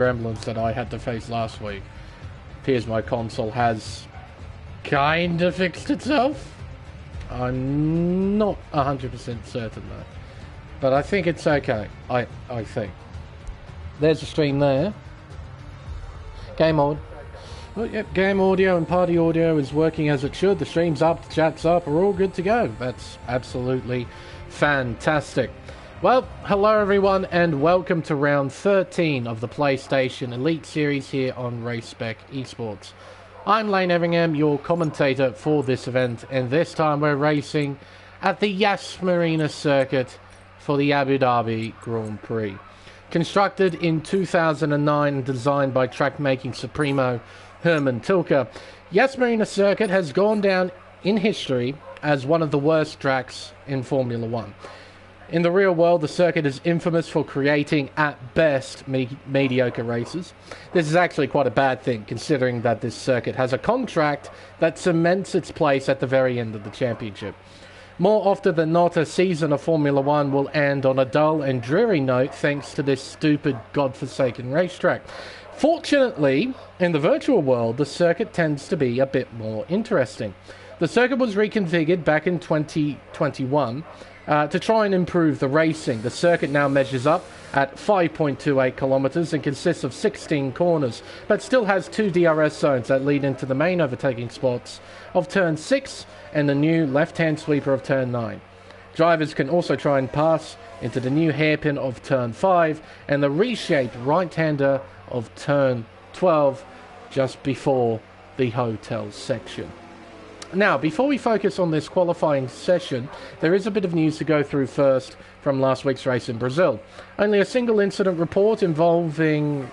gremlins that I had to face last week. Appears my console has kind of fixed itself. I'm not 100% certain though, but I think it's okay. I think. There's a stream there. Game mode. Oh, yep, game audio and party audio is working as it should. The stream's up, the chat's up, we're all good to go. That's absolutely fantastic. Well, hello everyone and welcome to round 13 of the PlayStation Elite Series here on Race Spec Esports. I'm LaneEveringham, your commentator for this event, and this time we're racing at the Yas Marina circuit for the Abu Dhabi Grand Prix. Constructed in 2009 and designed by track-making supremo Herman Tilke, Yas Marina circuit has gone down in history as one of the worst tracks in Formula One. In the real world, the circuit is infamous for creating, at best, mediocre races. This is actually quite a bad thing, considering that this circuit has a contract that cements its place at the very end of the championship. More often than not, a season of Formula One will end on a dull and dreary note thanks to this stupid, godforsaken racetrack. Fortunately, in the virtual world, the circuit tends to be a bit more interesting. The circuit was reconfigured back in 2021 to try and improve the racing. The circuit now measures up at 5.28 kilometers and consists of 16 corners, but still has two DRS zones that lead into the main overtaking spots of turn 6 and the new left-hand sweeper of turn 9. Drivers can also try and pass into the new hairpin of turn 5 and the reshaped right-hander of turn 12 just before the hotel section. Now, before we focus on this qualifying session, there is a bit of news to go through first from last week's race in Brazil. Only a single incident report involving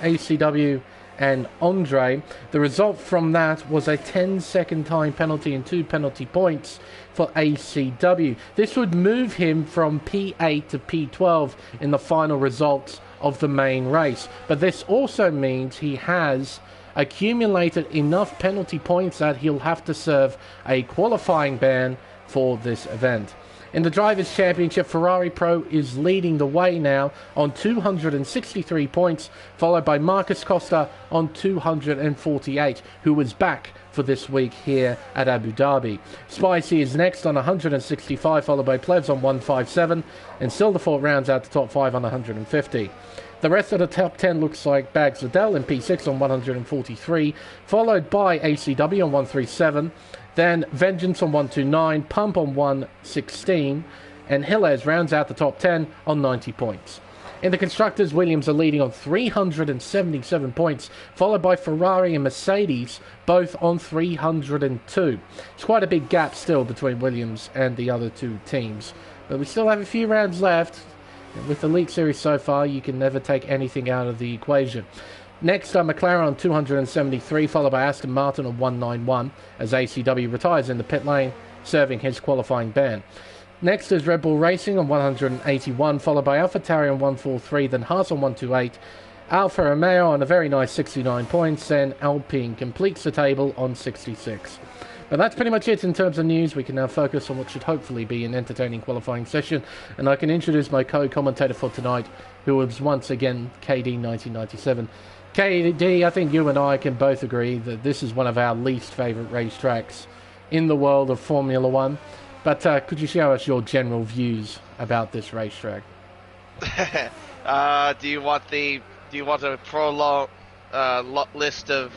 ACW and Andre. The result from that was a 10-second time penalty and 2 penalty points for ACW. This would move him from P8 to P12 in the final results of the main race. But this also means he has accumulated enough penalty points that he'll have to serve a qualifying ban for this event. In the Drivers' Championship, Ferrari Pro is leading the way now on 263 points, followed by Marcus Costa on 248, who was back for this week here at Abu Dhabi. Spicy is next on 165, followed by Plevs on 157, and Silderfort rounds out the top 5 on 150. The rest of the top 10 looks like Bags Liddell in P6 on 143, followed by ACW on 137, then Vengeance on 129, Pump on 116, and Hillez rounds out the top 10 on 90 points. In the Constructors, Williams are leading on 377 points, followed by Ferrari and Mercedes, both on 302. It's quite a big gap still between Williams and the other two teams, but we still have a few rounds left. With the Elite Series so far, you can never take anything out of the equation. Next, McLaren on 273, followed by Aston Martin on 191, as ACW retires in the pit lane, serving his qualifying ban. Next is Red Bull Racing on 181, followed by AlphaTauri on 143, then Haas on 128, Alfa Romeo on a very nice 69 points, and Alpine completes the table on 66. But that's pretty much it in terms of news. We can now focus on what should hopefully be an entertaining qualifying session. And I can introduce my co-commentator for tonight, who was once again KD1997. KD, I think you and I can both agree that this is one of our least favourite racetracks in the world of Formula One. But could you show us your general views about this racetrack? Do you want a prolonged list of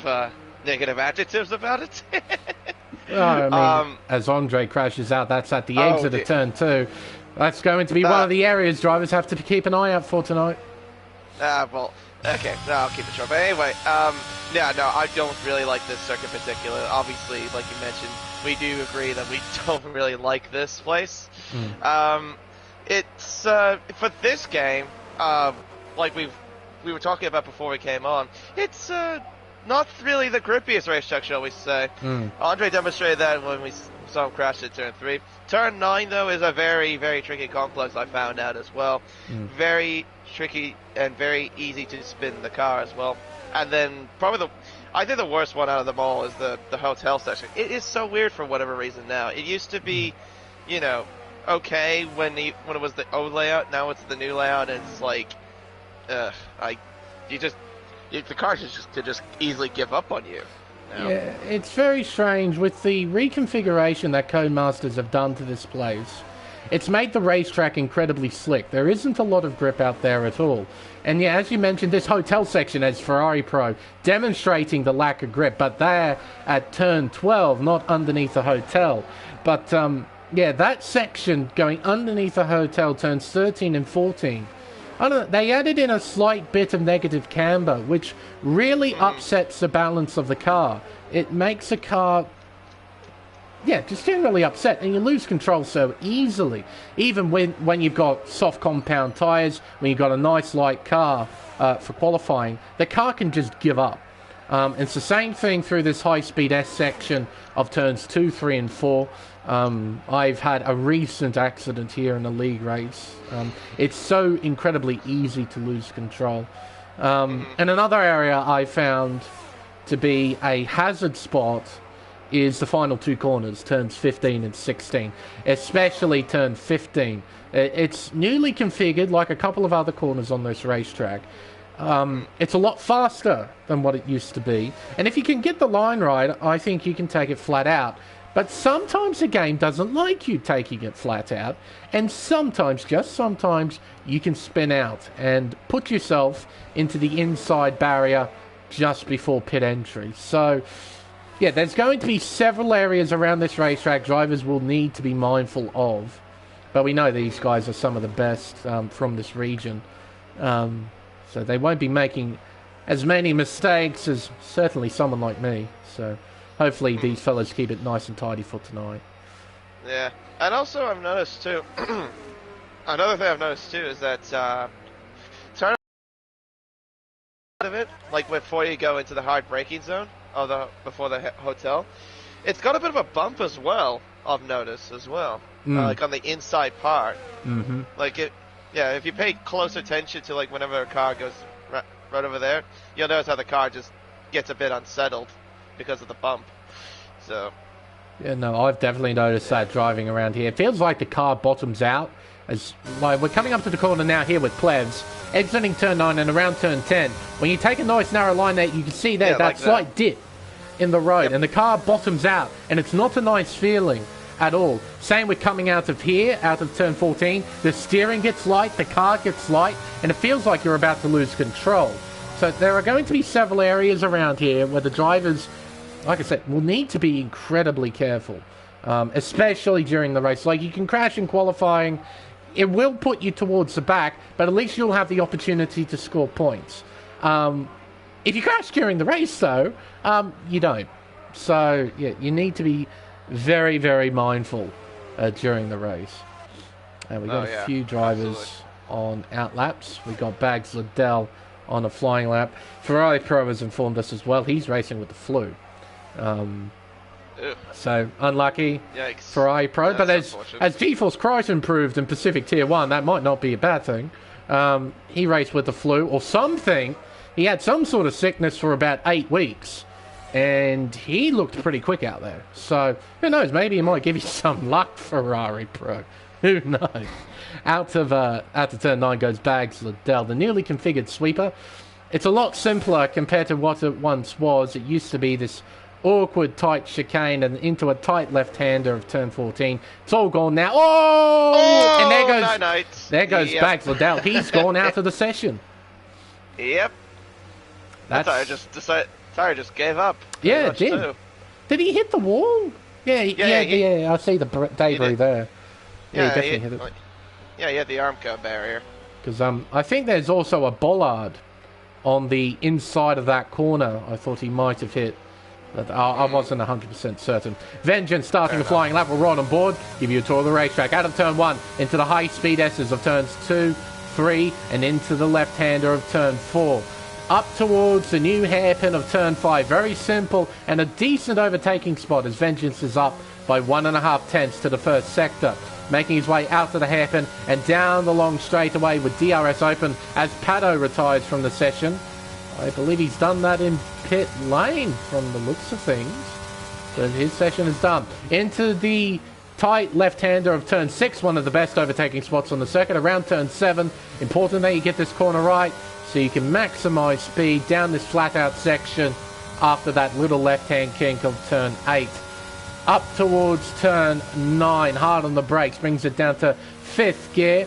negative adjectives about it? I mean, as Andre crashes out, that's at the exit of turn 2. That's going to be one of the areas drivers have to keep an eye out for tonight. Well, okay, no, I'll keep it short. But anyway, yeah, no, I don't really like this circuit in particular. Obviously, like you mentioned, we do agree that we don't really like this place. It's for this game, like we were talking about before we came on. It's not really the grippiest racetrack, shall we say. Andre demonstrated that when we saw him crash at turn 3. Turn 9, though, is a very, very tricky complex, I found out as well. Very tricky and very easy to spin the car as well. And then probably I think the worst one out of them all is the hotel section. It is so weird for whatever reason now. It used to be, you know, okay when it was the old layout. Now it's the new layout, and it's like, the car could just easily give up on you. Yeah, it's very strange with the reconfiguration that Codemasters have done to this place. It's made the racetrack incredibly slick. There isn't a lot of grip out there at all. And yeah, as you mentioned, this hotel section has Ferrari Pro demonstrating the lack of grip, but they're at turn 12, not underneath the hotel. But yeah, that section going underneath the hotel, turns 13 and 14. I don't know, they added in a slight bit of negative camber, which really upsets the balance of the car. It makes the car, yeah, just generally upset, and you lose control so easily. Even when you've got soft compound tyres, when you've got a nice light car for qualifying, the car can just give up. It's the same thing through this high-speed S section of turns 2, 3 and 4. I've had a recent accident here in a league race. It's so incredibly easy to lose control. And another area I found to be a hazard spot is the final 2 corners, turns 15 and 16, especially turn 15. It's newly configured like a couple of other corners on this racetrack. It's a lot faster than what it used to be, and if you can get the line right, I think you can take it flat out. But sometimes the game doesn't like you taking it flat out, and sometimes, just sometimes, you can spin out and put yourself into the inside barrier just before pit entry. So yeah, there's going to be several areas around this racetrack drivers will need to be mindful of, but we know these guys are some of the best from this region. So they won't be making as many mistakes as certainly someone like me. So hopefully these fellas keep it nice and tidy for tonight. Yeah, and also I've noticed too, another thing I've noticed too is that turn out of it, like before you go into the hard braking zone, or before the hotel, it's got a bit of a bump as well, I've noticed as well, like on the inside part. Like it. Yeah, if you pay close attention to like whenever a car goes right over there, you'll notice how the car just gets a bit unsettled because of the bump. So yeah, no, I've definitely noticed that driving around here. It feels like the car bottoms out. As like we're coming up to the corner now here with Plevs, exiting turn 9 and around turn 10. When you take a nice narrow line there, you can see there that slight dip in the road, and the car bottoms out, and it's not a nice feeling at all. Same with coming out of here, out of turn 14. The steering gets light, the car gets light, and it feels like you're about to lose control. So there are going to be several areas around here where the drivers, like I said, will need to be incredibly careful, especially during the race. Like, you can crash in qualifying, it will put you towards the back, but at least you'll have the opportunity to score points. If you crash during the race, though, you don't. So yeah, you need to be very, very mindful during the race. And we've got a few drivers on out laps. We've got Bags Liddell on a flying lap. Ferrari Pro has informed us as well. He's racing with the flu. So unlucky. Yikes. Ferrari Pro. But as GeForce Christ improved in Pacific Tier 1, that might not be a bad thing. He raced with the flu or something. He had some sort of sickness for about 8 weeks. And he looked pretty quick out there. So, who knows? Maybe he might give you some luck, Ferrari Pro. Who knows? Out of turn 9 goes Bags Liddell, the newly configured sweeper. It's a lot simpler compared to what it once was. It used to be this awkward, tight chicane and into a tight left-hander of turn 14. It's all gone now. Oh! And there goes Bags Liddell. He's gone out of the session. Yep. That's how I just decided. Sorry, just gave up. Yeah, it did. Too. Did he hit the wall? Yeah, I see the debris there. Yeah, he definitely hit it. Yeah, he hit the Armco barrier. Because I think there's also a bollard on the inside of that corner. I thought he might have hit. But I wasn't 100% certain. Vengeance starting a flying lap. We're right on board. Give you a tour of the racetrack. Out of turn 1 into the high-speed S's of turns 2, 3, and into the left-hander of turn 4. Up towards the new hairpin of turn 5. Very simple and a decent overtaking spot as Vengeance is up by 1.5 tenths to the first sector. Making his way out to the hairpin and down the long straightaway with DRS open as Pato retires from the session. I believe he's done that in pit lane from the looks of things. But his session is done. Into the tight left-hander of turn 6, one of the best overtaking spots on the circuit. Around turn 7, important that you get this corner right. so you can maximize speed down this flat out section after that little left-hand kink of turn 8. Up towards turn 9, hard on the brakes, brings it down to 5th gear.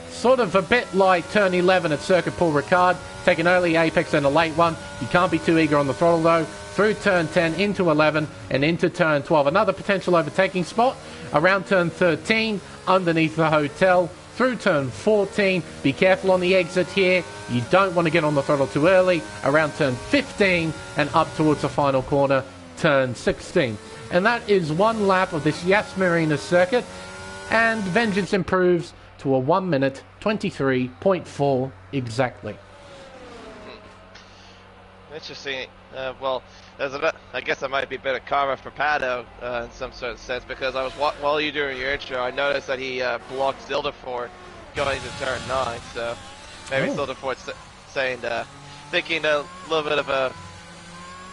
Sort of a bit like turn 11 at Circuit Paul Ricard. Take an early apex and a late one. You can't be too eager on the throttle though. Through turn 10, into 11, and into turn 12. Another potential overtaking spot around turn 13, underneath the hotel. Through turn 14, be careful on the exit here. You don't want to get on the throttle too early. Around turn 15, and up towards the final corner, turn 16. And that is one lap of this Yas Marina circuit, and Vengeance improves to a 1 minute 23.4 exactly. Interesting. Well, I guess that might be a bit of karma for Pato in some sort of sense, because I was while you were doing your intro, I noticed that he blocked Zildafort going to turn 9. So maybe Zildafort's saying, thinking a little bit of a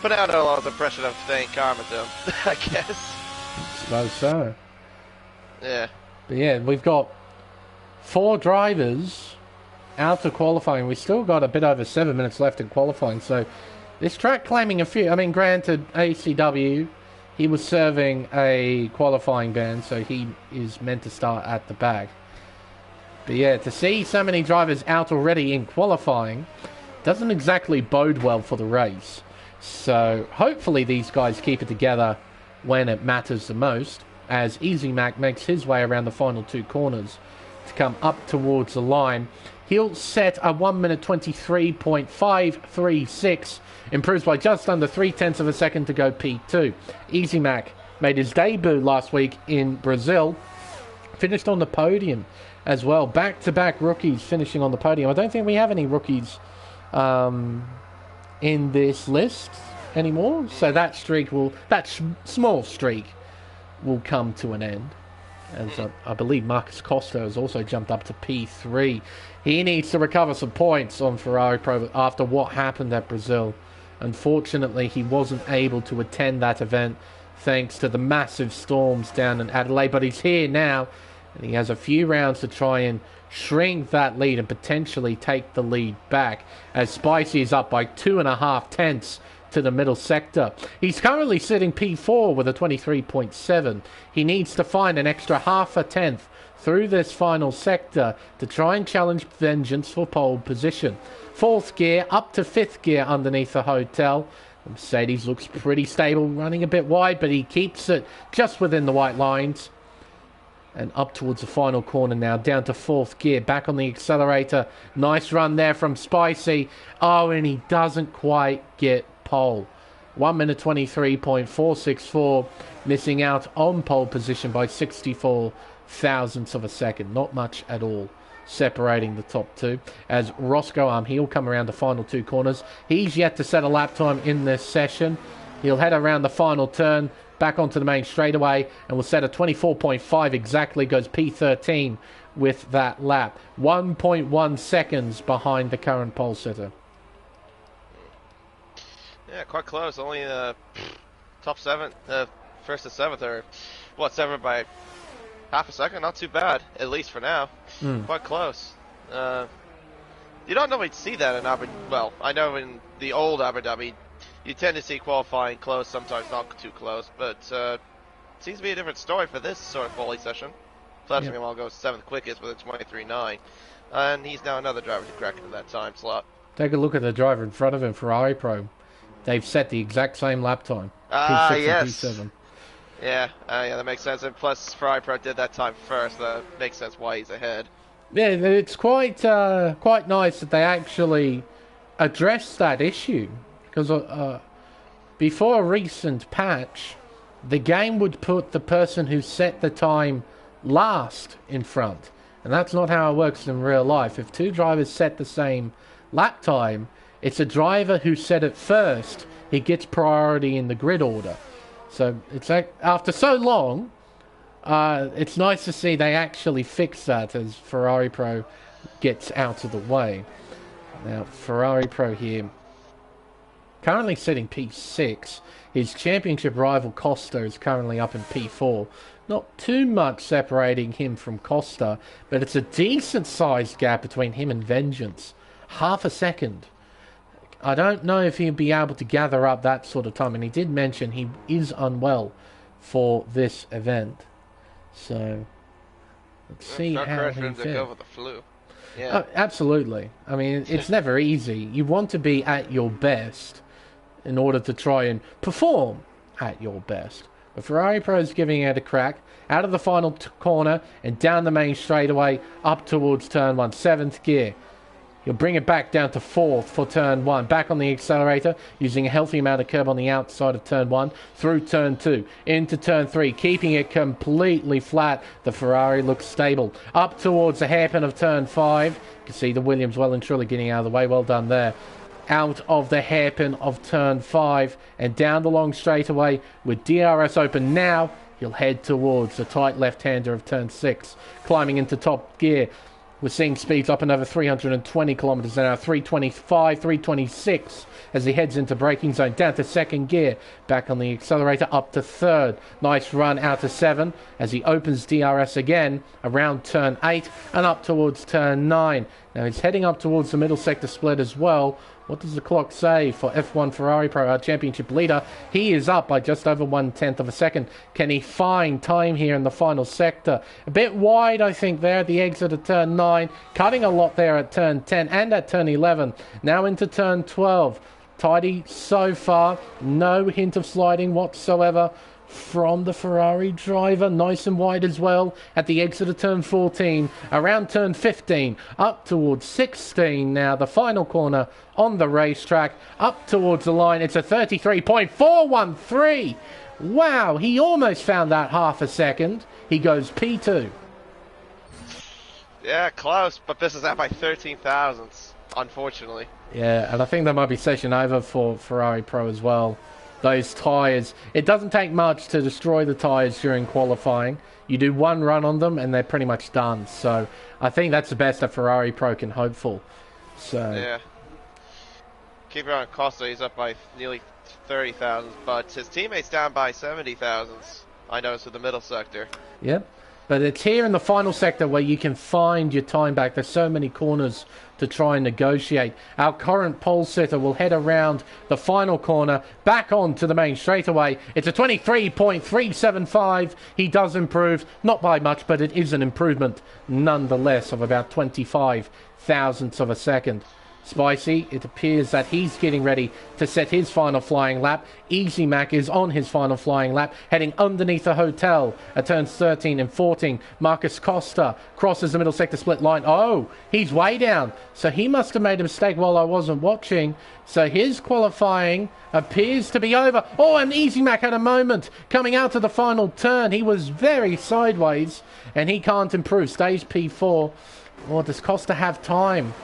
put out a lot of the pressure of saying karma to him, I guess. I suppose so. Yeah. But yeah, we've got 4 drivers out of qualifying. We've still got a bit over 7 minutes left in qualifying, so this track claiming a few. I mean, granted, ACW, he was serving a qualifying ban, so he is meant to start at the back. But yeah, to see so many drivers out already in qualifying doesn't exactly bode well for the race. So hopefully these guys keep it together when it matters the most, as Easy Mac makes his way around the final 2 corners to come up towards the line. He'll set a 1 minute 23.536, improves by just under 0.3 of a second to go P2. Easy Mac made his debut last week in Brazil, finished on the podium as well. Back-to-back rookies finishing on the podium. I don't think we have any rookies in this list anymore, so that streak small streak will come to an end. As I believe Marcus Costa has also jumped up to P3. He needs to recover some points on Ferrari Pro after what happened at Brazil. Unfortunately, he wasn't able to attend that event thanks to the massive storms down in Adelaide, but he's here now, and he has a few rounds to try and shrink that lead and potentially take the lead back, as Spicy is up by 2.5 tenths to the middle sector. He's currently sitting P4 with a 23.7. He needs to find an extra 0.5 tenth through this final sector to try and challenge Vengeance for pole position. 4th gear up to 5th gear underneath the hotel. Mercedes looks pretty stable, running a bit wide, but he keeps it just within the white lines. And up towards the final corner now, down to 4th gear, back on the accelerator. Nice run there from Spicy. Oh, and he doesn't quite get pole. 1 minute 23.464, missing out on pole position by 64 thousandths of a second. Not much at all separating the top 2. As Roscoe, he'll come around the final 2 corners. He's yet to set a lap time in this session. He'll head around the final turn, back onto the main straightaway, and will set a 24.5 exactly, goes P13 with that lap. 1.1 seconds behind the current pole sitter. Yeah, quite close. Only top 7, 1st to 7th are, 7 by half a second? Not too bad, at least for now. Quite close. You don't normally see that in Abu Dhabi. Well, I know in the old Abu Dhabi, you tend to see qualifying close, sometimes not too close, but it seems to be a different story for this sort of quali session. Fletcher will go 7th quickest with a 23.9, and he's now another driver to crack into that time slot. Take a look at the driver in front of him, Ferrari Pro. They've set the exact same lap time. P6 yes. and P7. Yeah, that makes sense. And plus, Ferrari Pro did that time first. That makes sense why he's ahead. Yeah, it's quite nice that they actually addressed that issue. Because before a recent patch, the game would put the person who set the time last in front. And that's not how it works in real life. If 2 drivers set the same lap time, it's a driver who set it first. He gets priority in the grid order. So it's like, after so long, it's nice to see they actually fix that as Ferrari Pro gets out of the way. Now, Ferrari Pro here, currently sitting P6. His championship rival Costa is currently up in P4. Not too much separating him from Costa, but it's a decent sized gap between him and Vengeance. half a second. I don't know if he'll be able to gather up that sort of time, and he did mention he is unwell for this event. So let's see how he fares. Go with the flu. Yeah. Oh, absolutely. I mean, it's never easy. You want to be at your best in order to try and perform at your best. But Ferrari Pro is giving it a crack. Out of the final corner and down the main straightaway up towards turn 1. 7th gear. He'll bring it back down to 4th for turn 1. Back on the accelerator, using a healthy amount of curb on the outside of turn 1. Through turn 2. Into turn 3. Keeping it completely flat. The Ferrari looks stable. Up towards the hairpin of turn 5. You can see the Williams well and truly getting out of the way. Well done there. Out of the hairpin of turn 5. And down the long straightaway with DRS open now. He'll head towards the tight left-hander of turn 6. Climbing into top gear. We're seeing speeds up another 320 kilometers an hour, 325, 326 as he heads into braking zone. Down to 2nd gear, back on the accelerator, up to 3rd. Nice run out to 7 as he opens DRS again around turn 8 and up towards turn 9. Now he's heading up towards the middle sector split as well. What does the clock say for F1 Ferrari Pro, our championship leader? He is up by just over 1/10 of a second. Can he find time here in the final sector? A bit wide, I think, there at the exit of turn 9. Cutting a lot there at turn 10 and at turn 11. Now into turn 12. Tidy so far. No hint of sliding whatsoever from the Ferrari driver. Nice and wide as well at the exit of turn 14. Around turn 15. Up towards 16 now. The final corner on the racetrack. Up towards the line. It's a 33.413. Wow, he almost found that half a second. He goes P2. Yeah, close, but this is out by 13 thousandths, unfortunately. Yeah, and I think that might be session over for Ferrari Pro as well. Those tyres, it doesn't take much to destroy the tyres during qualifying. You do one run on them and they're pretty much done. So I think that's the best that Ferrari Pro can hope for. So yeah. Keep it on Costa, he's up by nearly 30,000, but his teammate's down by 70,000. I noticed with the middle sector. Yep. But it's here in the final sector where you can find your time back. There's so many corners to try and negotiate. Our current pole sitter will head around the final corner, back on to the main straightaway. It's a 23.375. He does improve, not by much, but it is an improvement nonetheless of about 25 thousandths of a second. Spicy, it appears that he's getting ready to set his final flying lap. Easy Mac is on his final flying lap, heading underneath the hotel at turns 13 and 14. Marcus Costa crosses the middle sector split line. Oh, he's way down. So he must have made a mistake while I wasn't watching. So his qualifying appears to be over. Oh, and Easy Mac had a moment coming out to the final turn. He was very sideways and he can't improve. Stays P4. Or does Costa have time?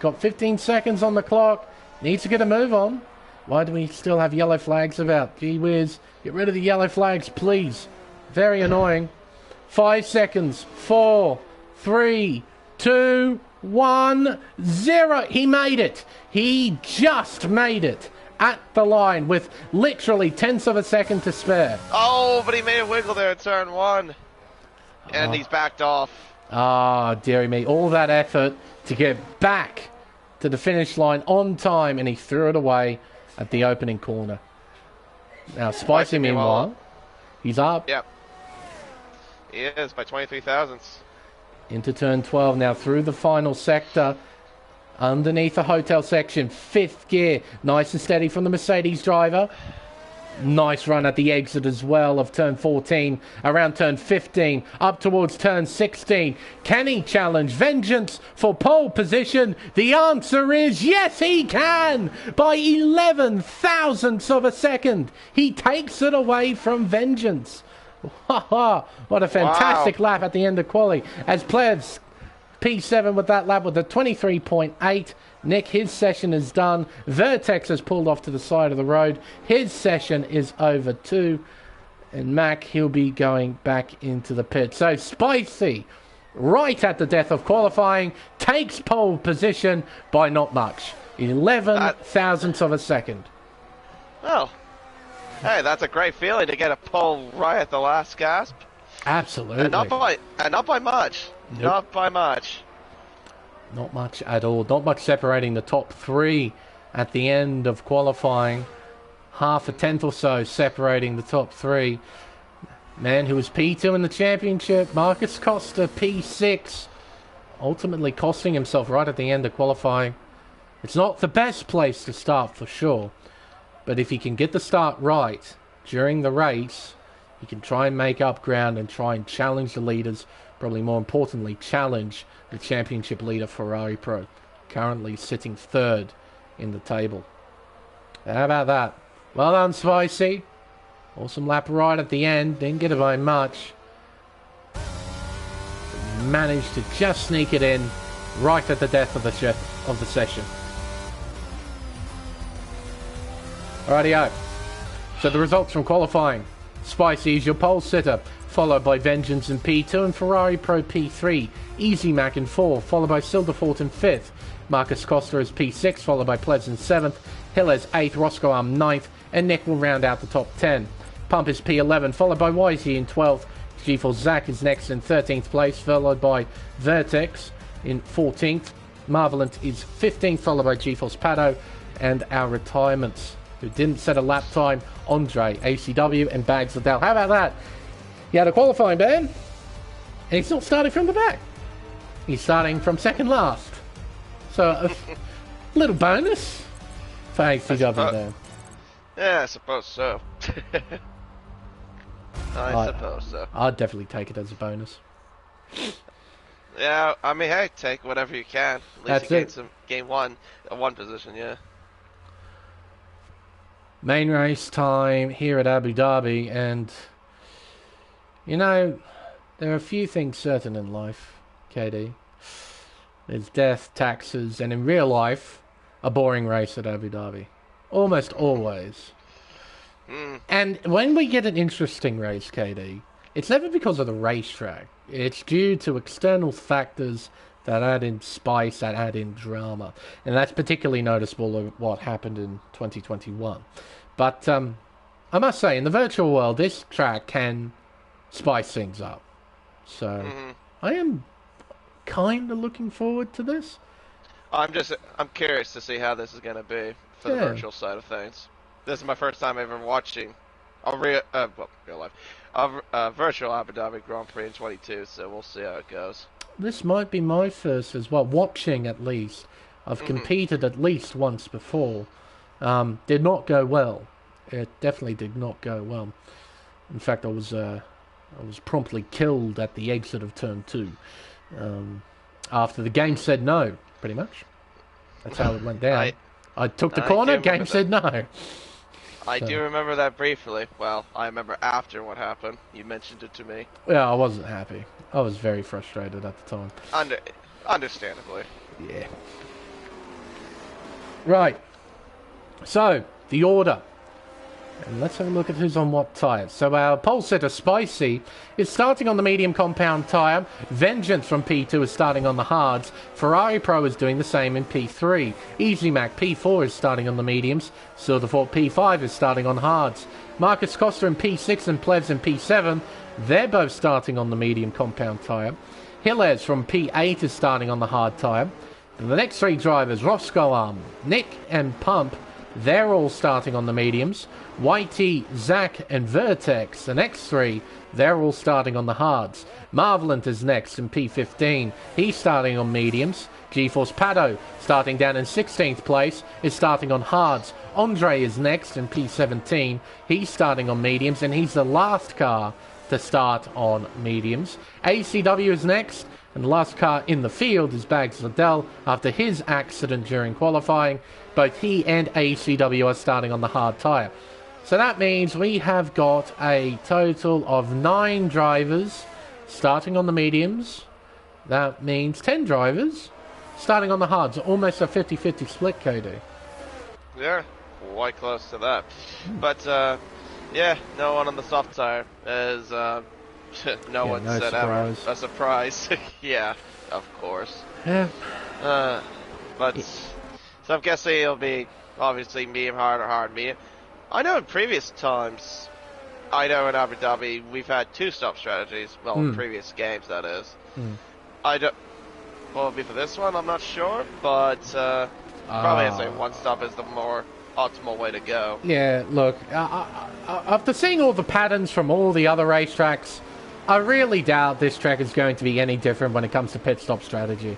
Got 15 seconds on the clock. Needs to get a move on. Why do we still have yellow flags about? Gee whiz. Get rid of the yellow flags, please. Very annoying. 5 seconds. 4, 3, 2, 1, 0. He made it. He just made it. At the line with literally tenths of a second to spare. Oh, but he made a wiggle there at turn 1. And he's backed off. Ah, dearie me. All that effort to get back to the finish line on time, and he threw it away at the opening corner. Now, Spicy, meanwhile, he's up. Yep. He is by 23 thousandths. Into turn 12 now through the final sector. Underneath the hotel section, 5th gear. Nice and steady from the Mercedes driver. Nice run at the exit as well of turn 14, around turn 15, up towards turn 16. Can he challenge Vengeance for pole position? The answer is yes, he can! By 11 thousandths of a second. He takes it away from Vengeance. What a fantastic lap at the end of quali. As Plebs P7 with that lap with a 23.8. Nick, his session is done. Vertex has pulled off to the side of the road. His session is over too. And Mac, he'll be going back into the pit. So Spicy, right at the death of qualifying, takes pole position by not much. 11 thousandths of a second. Oh. Hey, that's a great feeling to get a pole right at the last gasp. Absolutely. And not by much. Nope. Not by much. Not much at all. Not much separating the top 3 at the end of qualifying. Half a tenth or so separating the top 3. Man who was P2 in the championship, Marcus Costa, P6. Ultimately costing himself right at the end of qualifying. It's not the best place to start for sure. But if he can get the start right during the race, he can try and make up ground and try and challenge the leaders. Probably more importantly, challenge the championship leader Ferrari Pro. Currently sitting 3rd in the table. How about that? Well done, Spicy. Awesome lap right at the end. Didn't get it by much. Managed to just sneak it in right at the death of the session. Rightio. So the results from qualifying. Spicy is your pole sitter, followed by Vengeance in P2 and Ferrari Pro P3. Easy Mac in 4, followed by Silderfort in 5th. Marcus Costa is P6, followed by Plebs in 7th. Hillers 8th, Roscoe Arm 9th, and Nick will round out the top 10. Pump is P11, followed by Wisey in 12th. G-Force Zach is next in 13th place, followed by Vertex in 14th. Marvelant is 15th, followed by G-Force Pato. And our retirements, who didn't set a lap time, Andre, ACW, and Bags Liddell. How about that? He had a qualifying ban, and he's not starting from the back. He's starting from second last. So, a little bonus for ACW there. Yeah, I suppose so. I suppose so. I'd definitely take it as a bonus. Yeah, I mean, hey, take whatever you can. At least you gain one position, yeah. Main race time here at Abu Dhabi, and you know, there are a few things certain in life, KD. There's death, taxes, and in real life, a boring race at Abu Dhabi. Almost always. And when we get an interesting race, KD, it's never because of the racetrack. It's due to external factors that add in spice, that add in drama. And that's particularly noticeable of what happened in 2021. But I must say, in the virtual world, this track can spice things up. So I am kind of looking forward to this. I'm curious to see how this is going to be for the virtual side of things. This is my first time ever watching a real life, virtual Abu Dhabi Grand Prix in 22, so we'll see how it goes. This might be my first as well, watching at least. I've competed at least once before. Did not go well. It definitely did not go well. In fact, I was promptly killed at the exit of turn 2. After the game said no, pretty much. That's how it went down. I took the corner, game said no. I do remember that briefly. Well, I remember after what happened. You mentioned it to me. Yeah, I wasn't happy. I was very frustrated at the time. Understandably. Yeah. Right. So, the order. And let's have a look at who's on what tyres. So our pole sitter, Spicy, is starting on the medium compound tyre. Vengeance from P2 is starting on the hards. Ferrari Pro is doing the same in P3. Easy Mac P4 is starting on the mediums. Silverfort P5 is starting on hards. Marcus Costa in P6 and Plebs in P7. They're both starting on the medium compound tyre. Hillers from P8 is starting on the hard tyre. And the next 3 drivers, Roscoe, Nick and Pump, they're all starting on the mediums. Whitey, Zach and Vertex, the next 3, they're all starting on the hards. Marvelant is next in P15. He's starting on mediums. G-Force Pato, starting down in 16th place, is starting on hards. Andre is next in P17. He's starting on mediums, and he's the last car to start on mediums. ACW is next, and the last car in the field is Bags Liddell after his accident during qualifying. Both he and ACW are starting on the hard tyre. So that means we have got a total of 9 drivers starting on the mediums. That means 10 drivers starting on the hards. Almost a 50-50 split, KD. Yeah, quite close to that. But, yeah, no one on the soft tyre is, no one said ever a surprise. Yeah, of course. Yeah. But, so I'm guessing it'll be, obviously, medium hard or hard medium. I know in previous times, in Abu Dhabi, we've had 2-stop strategies. Well, in previous games, that is. what will be for this one, I'm not sure, but probably I'd say one stop is the more optimal way to go. Yeah, look, after seeing all the patterns from all the other racetracks, I really doubt this track is going to be any different when it comes to pit stop strategy.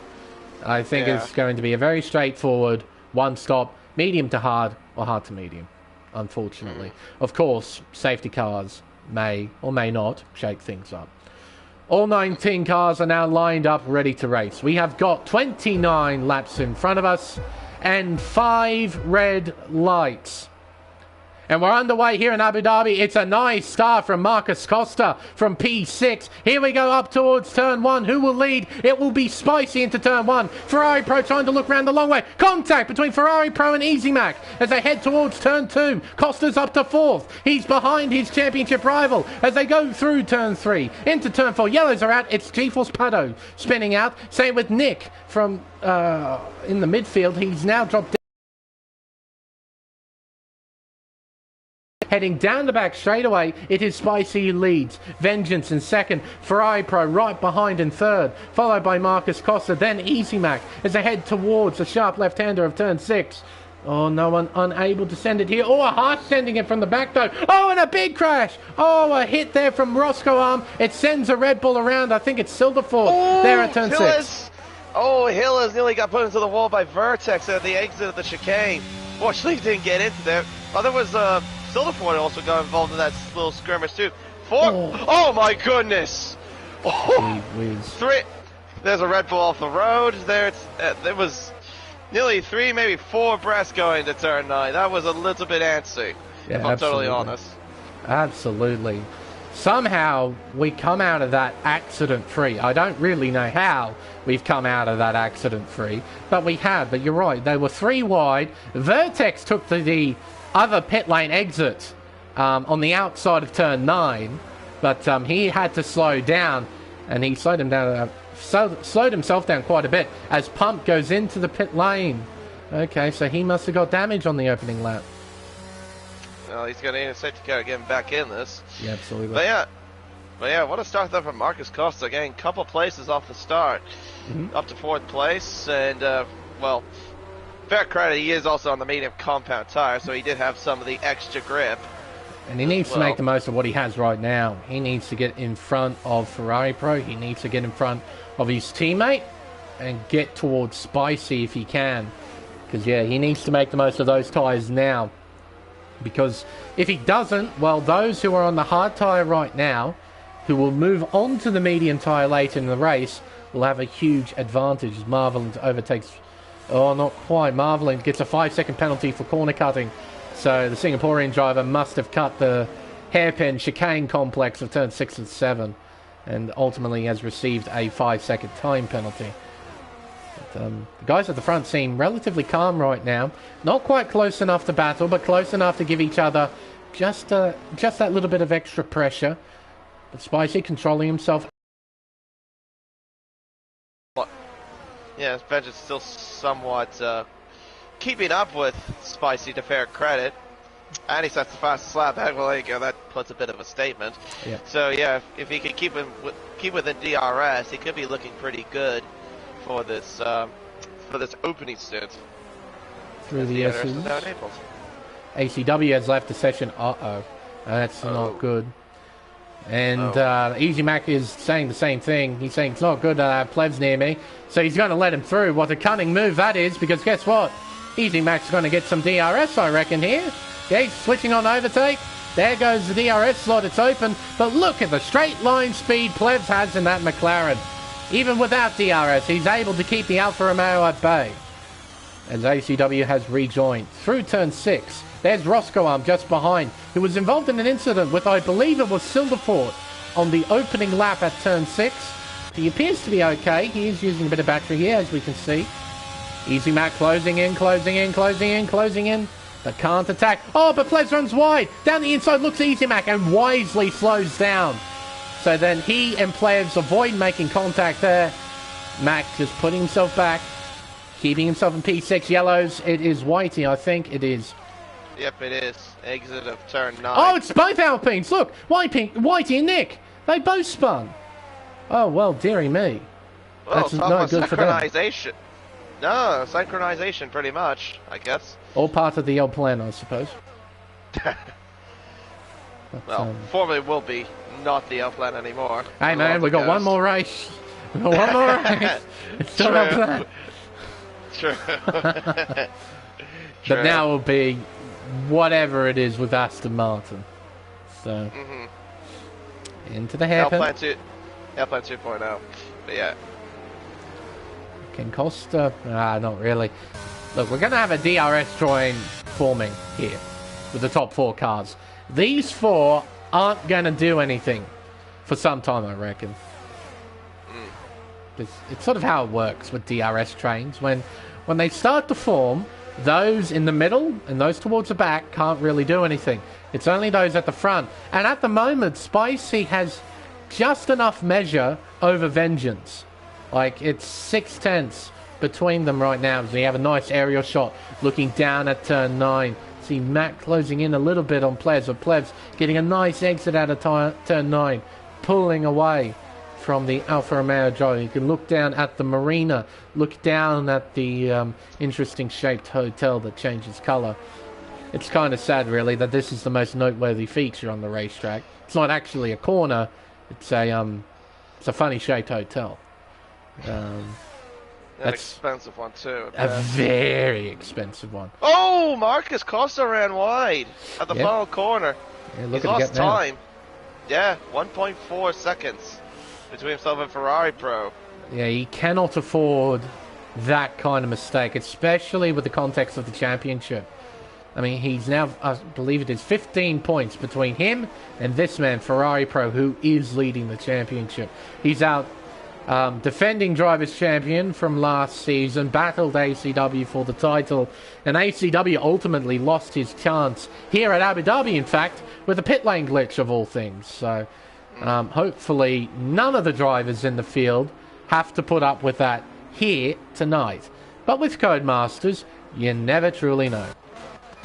I think it's going to be a very straightforward one stop, medium to hard, or hard to medium, unfortunately. Of course, safety cars may or may not shake things up. All 19 cars are now lined up, ready to race. We have got 29 laps in front of us and 5 red lights. And we're underway here in Abu Dhabi. It's a nice start from Marcus Costa from P6. Here we go up towards turn 1. Who will lead? It will be Spicy into turn 1. Ferrari Pro trying to look round the long way. Contact between Ferrari Pro and Easy Mac as they head towards turn 2. Costa's up to 4th. He's behind his championship rival as they go through turn 3. Into turn 4. Yellows are out. It's GeForce Pato spinning out. Same with Nick from in the midfield. He's now dropped down. Heading down the back straightaway, it is Spicy who leads. Vengeance in second. Ferrari Pro right behind in third. Followed by Marcus Costa, then Easy Mac as they head towards the sharp left-hander of turn 6. Oh, no one unable to send it here. Oh, a Hart sending it from the back though. Oh, and a big crash. Oh, a hit there from Roscoe Arm. It sends a Red Bull around. I think it's Silverford there at turn 6. Oh, Hillis nearly got put into the wall by Vertex at the exit of the chicane. Fortunately, he didn't get into there. Oh, there was Silverford also got involved in that little skirmish too. Oh my goodness! Oh, there's a Red Bull off the road. There was nearly 3, maybe 4 breaths going to turn 9. That was a little bit antsy, if I'm totally honest. Absolutely. Somehow we come out of that accident-free. I don't really know how we've come out of that accident-free, but we have. But you're right, they were 3 wide. Vertex took the other pit lane exit on the outside of turn 9, but he had to slow down, and he slowed himself down quite a bit as Pump goes into the pit lane. Okay, so he must have got damage on the opening lap. Well, he's going to need a safety car getting back in this. Yeah, absolutely. But yeah, what a start there from Marcus Costa. Getting a couple places off the start, up to 4th place, and well, fair credit, he is also on the medium compound tire, so he did have some of the extra grip. And he needs to make the most of what he has right now. He needs to get in front of Ferrari Pro. He needs to get in front of his teammate and get towards Spicy if he can. Because, yeah, he needs to make the most of those tires now. Because if he doesn't, well, those who are on the hard tire right now, who will move on to the medium tire later in the race, will have a huge advantage as Marvelin overtakes... Oh, not quite. Marvelin gets a 5-second penalty for corner cutting. So the Singaporean driver must have cut the hairpin chicane complex of turn 6 and 7. And ultimately has received a 5-second time penalty. But, the guys at the front seem relatively calm right now. Not quite close enough to battle, but close enough to give each other just that little bit of extra pressure. But Spicy controlling himself. Yeah, Vengeance still somewhat keeping up with Spicy, to fair credit. And he sets the fastest lap. Well, there you go. That puts a bit of a statement. Yeah. So yeah, if he can keep within DRS, he could be looking pretty good for this opening stint. Through the S's. ACW has left the session. That's not good. And Easy Mac is saying the same thing. He's saying it's not good Plev's near me. So he's going to let him through. What a cunning move that is, because guess what? Easy Mac's going to get some DRS, I reckon, here. Yeah, he's switching on overtake. There goes the DRS slot. It's open. But look at the straight line speed Plevs has in that McLaren. Even without DRS, he's able to keep the Alfa Romeo at bay. As ACW has rejoined through turn 6. There's Roscoe Arm just behind, who was involved in an incident with, I believe it was Silverford, on the opening lap at turn 6. He appears to be okay. He is using a bit of battery here, as we can see. Easy Mac closing in, closing in, closing in, closing in. But can't attack. Oh, but Plevs runs wide. Down the inside looks Easy Mac and wisely slows down. So then he and Plevs avoid making contact there. Mac just putting himself back, keeping himself in P6 yellows. It is Whitey, I think it is. Yep, it is. Exit of turn 9. Oh, it's both Alpines. Look, Whitey and Nick. They both spun. Oh, well, dearie me. Well, That's not good for them. Synchronization. No, synchronization, pretty much, I guess. All part of the old plan, I suppose. Well, formerly will be not the L plan anymore. Hey man, we got one more race. We got one more race. It's still our plan. True. But now will be whatever it is with Aston Martin. So into the hairpin. L plan 2.0. But yeah. Can Costa? Not really. Look, we're going to have a DRS join forming here with the top 4 cars. These 4 aren't going to do anything for some time, I reckon. It's sort of how it works with DRS trains. When they start to form, those in the middle and those towards the back can't really do anything. It's only those at the front. And at the moment, Spicy has just enough measure over Vengeance. Like, it's 6/10 between them right now. So you have a nice aerial shot looking down at turn 9. See Mac closing in a little bit on Plebs, but Plebs getting a nice exit out of turn 9, pulling away from the Alfa Romeo driver. You can look down at the marina, look down at the interesting shaped hotel that changes colour. It's kind of sad, really, that this is the most noteworthy feature on the racetrack. It's not actually a corner. It's a funny shaped hotel. An expensive one too. A very expensive one. Oh, Marcus Costa ran wide at the final corner. Yeah, He's lost time. Yeah, 1.4 seconds between himself and Ferrari Pro. Yeah, he cannot afford that kind of mistake, especially with the context of the championship. I mean, he's now, I believe it is 15 points between him and this man, Ferrari Pro, who is leading the championship. He's out defending Drivers' Champion from last season, battled ACW for the title, and ACW ultimately lost his chance here at Abu Dhabi, in fact, with a pit lane glitch of all things. So hopefully none of the drivers in the field have to put up with that here tonight. But with Codemasters, you never truly know.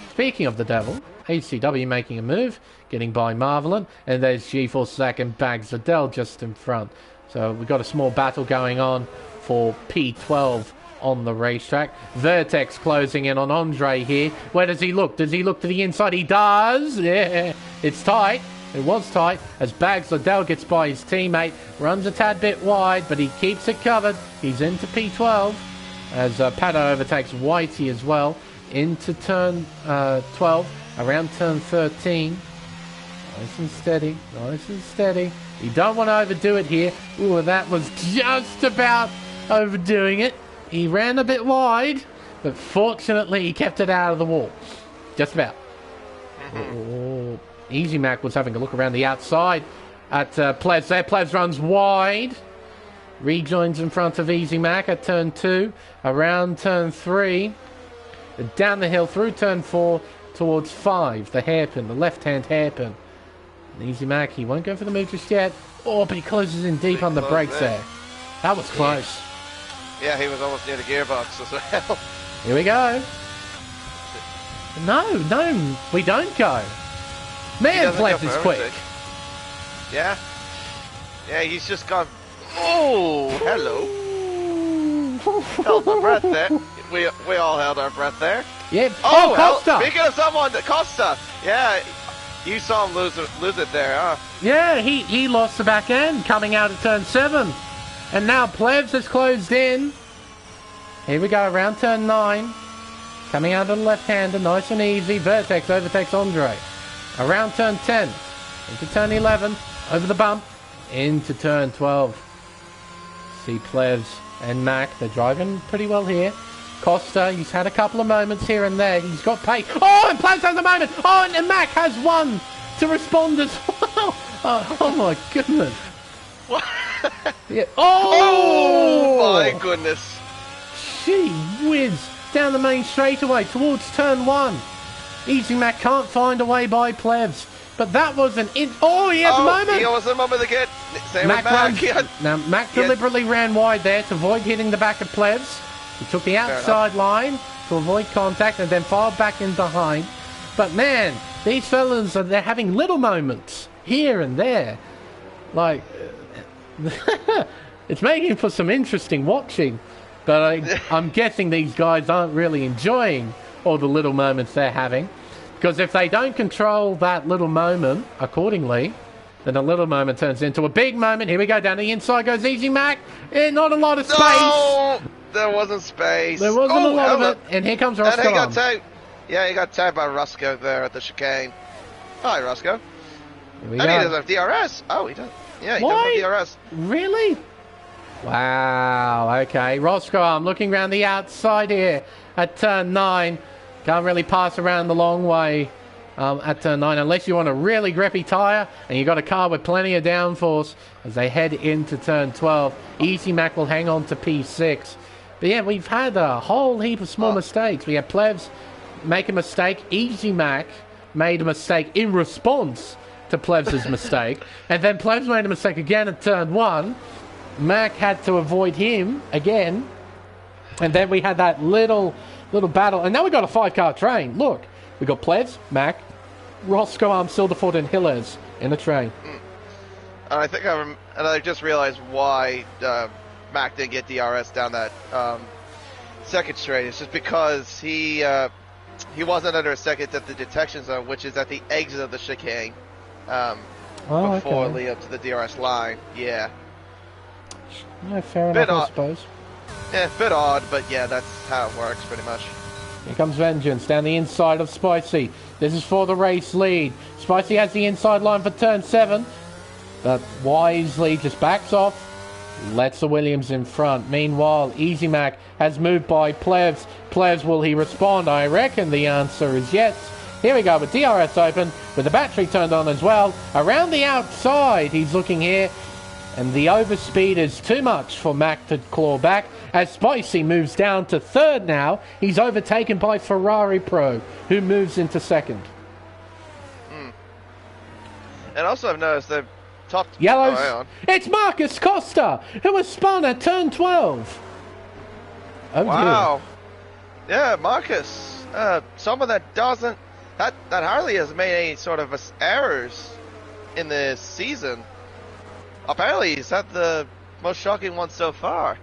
Speaking of the devil, ACW making a move, getting by Marvelin, and there's GeForce Zach and Bags Adele just in front. So we've got a small battle going on for P12 on the racetrack. Vertex closing in on Andre here. Where does he look? Does he look to the inside? He does! Yeah, it's tight. It was tight as Bags Liddell gets by his teammate. Runs a tad bit wide, but he keeps it covered. He's into P12 as Pato overtakes Whitey as well. Into turn 12, around turn 13. Nice and steady, nice and steady. You don't want to overdo it here. Ooh, that was just about overdoing it. He ran a bit wide, but fortunately he kept it out of the wall. Just about. Oh, Easy Mac was having a look around the outside at Plebs there. Plebs runs wide. Rejoins in front of Easy Mac at turn 2. Around turn 3. Down the hill through turn 4 towards 5. The hairpin, the left-hand hairpin. And Easy Mac, he won't go for the move just yet. Oh, but he closes in deep on the brakes there. That was close. Yeah, he was almost near the gearbox as well. Here we go. No, we don't go. Man, Plebs is quick. Yeah. Yeah, he's just gone. Oh, hello. Held my breath there. We all held our breath there. Yeah. Oh, Costa. Speaking of someone, Costa. Yeah, you saw him lose it there, huh? Yeah, he lost the back end coming out of turn 7. And now Plebs has closed in. Here we go, around turn 9. Coming out of the left-hander, nice and easy. Vertex overtakes Andre. Around turn 10. Into turn 11. Over the bump. Into turn 12. See Plebs and Mac, they're driving pretty well here. Costa, he's had a couple of moments here and there. He's got pace. Oh, and Plebs has a moment. Oh, and Mac has one to respond as well. Oh my goodness. What? Yeah. Oh my goodness. Gee whiz. Down the main straightaway towards turn 1. Easy Mac can't find a way by Plebs. But that was an oh, he has a moment. He almost a moment again. Same Mac with Mac. runs, now, Mac deliberately ran wide there to avoid hitting the back of Plebs. He took the outside line to avoid contact and then filed back in behind. But man, these fellas, they're having little moments here and there. Like, It's making for some interesting watching, but I'm guessing these guys aren't really enjoying all the little moments they're having, because if they don't control that little moment accordingly, then a little moment turns into a big moment. Here we go, down the inside goes Easy Mac. Not a lot of space. No, there wasn't space. There wasn't a lot of it, and here comes Roscoe. And he got tagged. Yeah, he got tagged by Roscoe there at the chicane. Hi, Roscoe. And he doesn't have DRS. Oh, he does. Yeah, he doesn't have DRS. Really? Wow, okay. Roscoe, I'm looking around the outside here at turn 9. Can't really pass around the long way at turn 9 unless you want a really grippy tyre and you got a car with plenty of downforce as they head into turn 12. Easy Mac will hang on to P6. But yeah, we've had a whole heap of small mistakes. We had Plevs make a mistake. Easy Mac made a mistake in response to Plevs' mistake. And then Plevs made a mistake again at turn 1. Mac had to avoid him again. And then we had that little battle. And now we got a 5-car train. Look, we got Plevs, Mac, Roscoe, Silderford, and Hillers in the train. And I think I just realized why Mac didn't get DRS down that second straight. It's just because he wasn't under a second at the detection zone, which is at the exit of the chicane before leading up to the DRS line. Yeah. No, fair enough, I suppose. Yeah, a bit odd, but yeah, that's how it works pretty much. Here comes Vengeance down the inside of Spicy. This is for the race lead. Spicy has the inside line for turn 7, but wisely just backs off, lets the Williams in front. Meanwhile, Easy Mac has moved by Plevs. Plevs, will he respond? I reckon the answer is yes. Here we go with DRS open, with the battery turned on as well. Around the outside, he's looking here, and the overspeed is too much for Mac to claw back. As Spicy moves down to 3rd now, he's overtaken by Ferrari Pro, who moves into 2nd. And also I've noticed they've top... Yellows. Oh, it's Marcus Costa, who was spun at turn 12. Oh, wow. Dear. Yeah, Marcus. Someone that doesn't... That hardly has made any sort of errors in this season. Apparently he's had the most shocking one so far.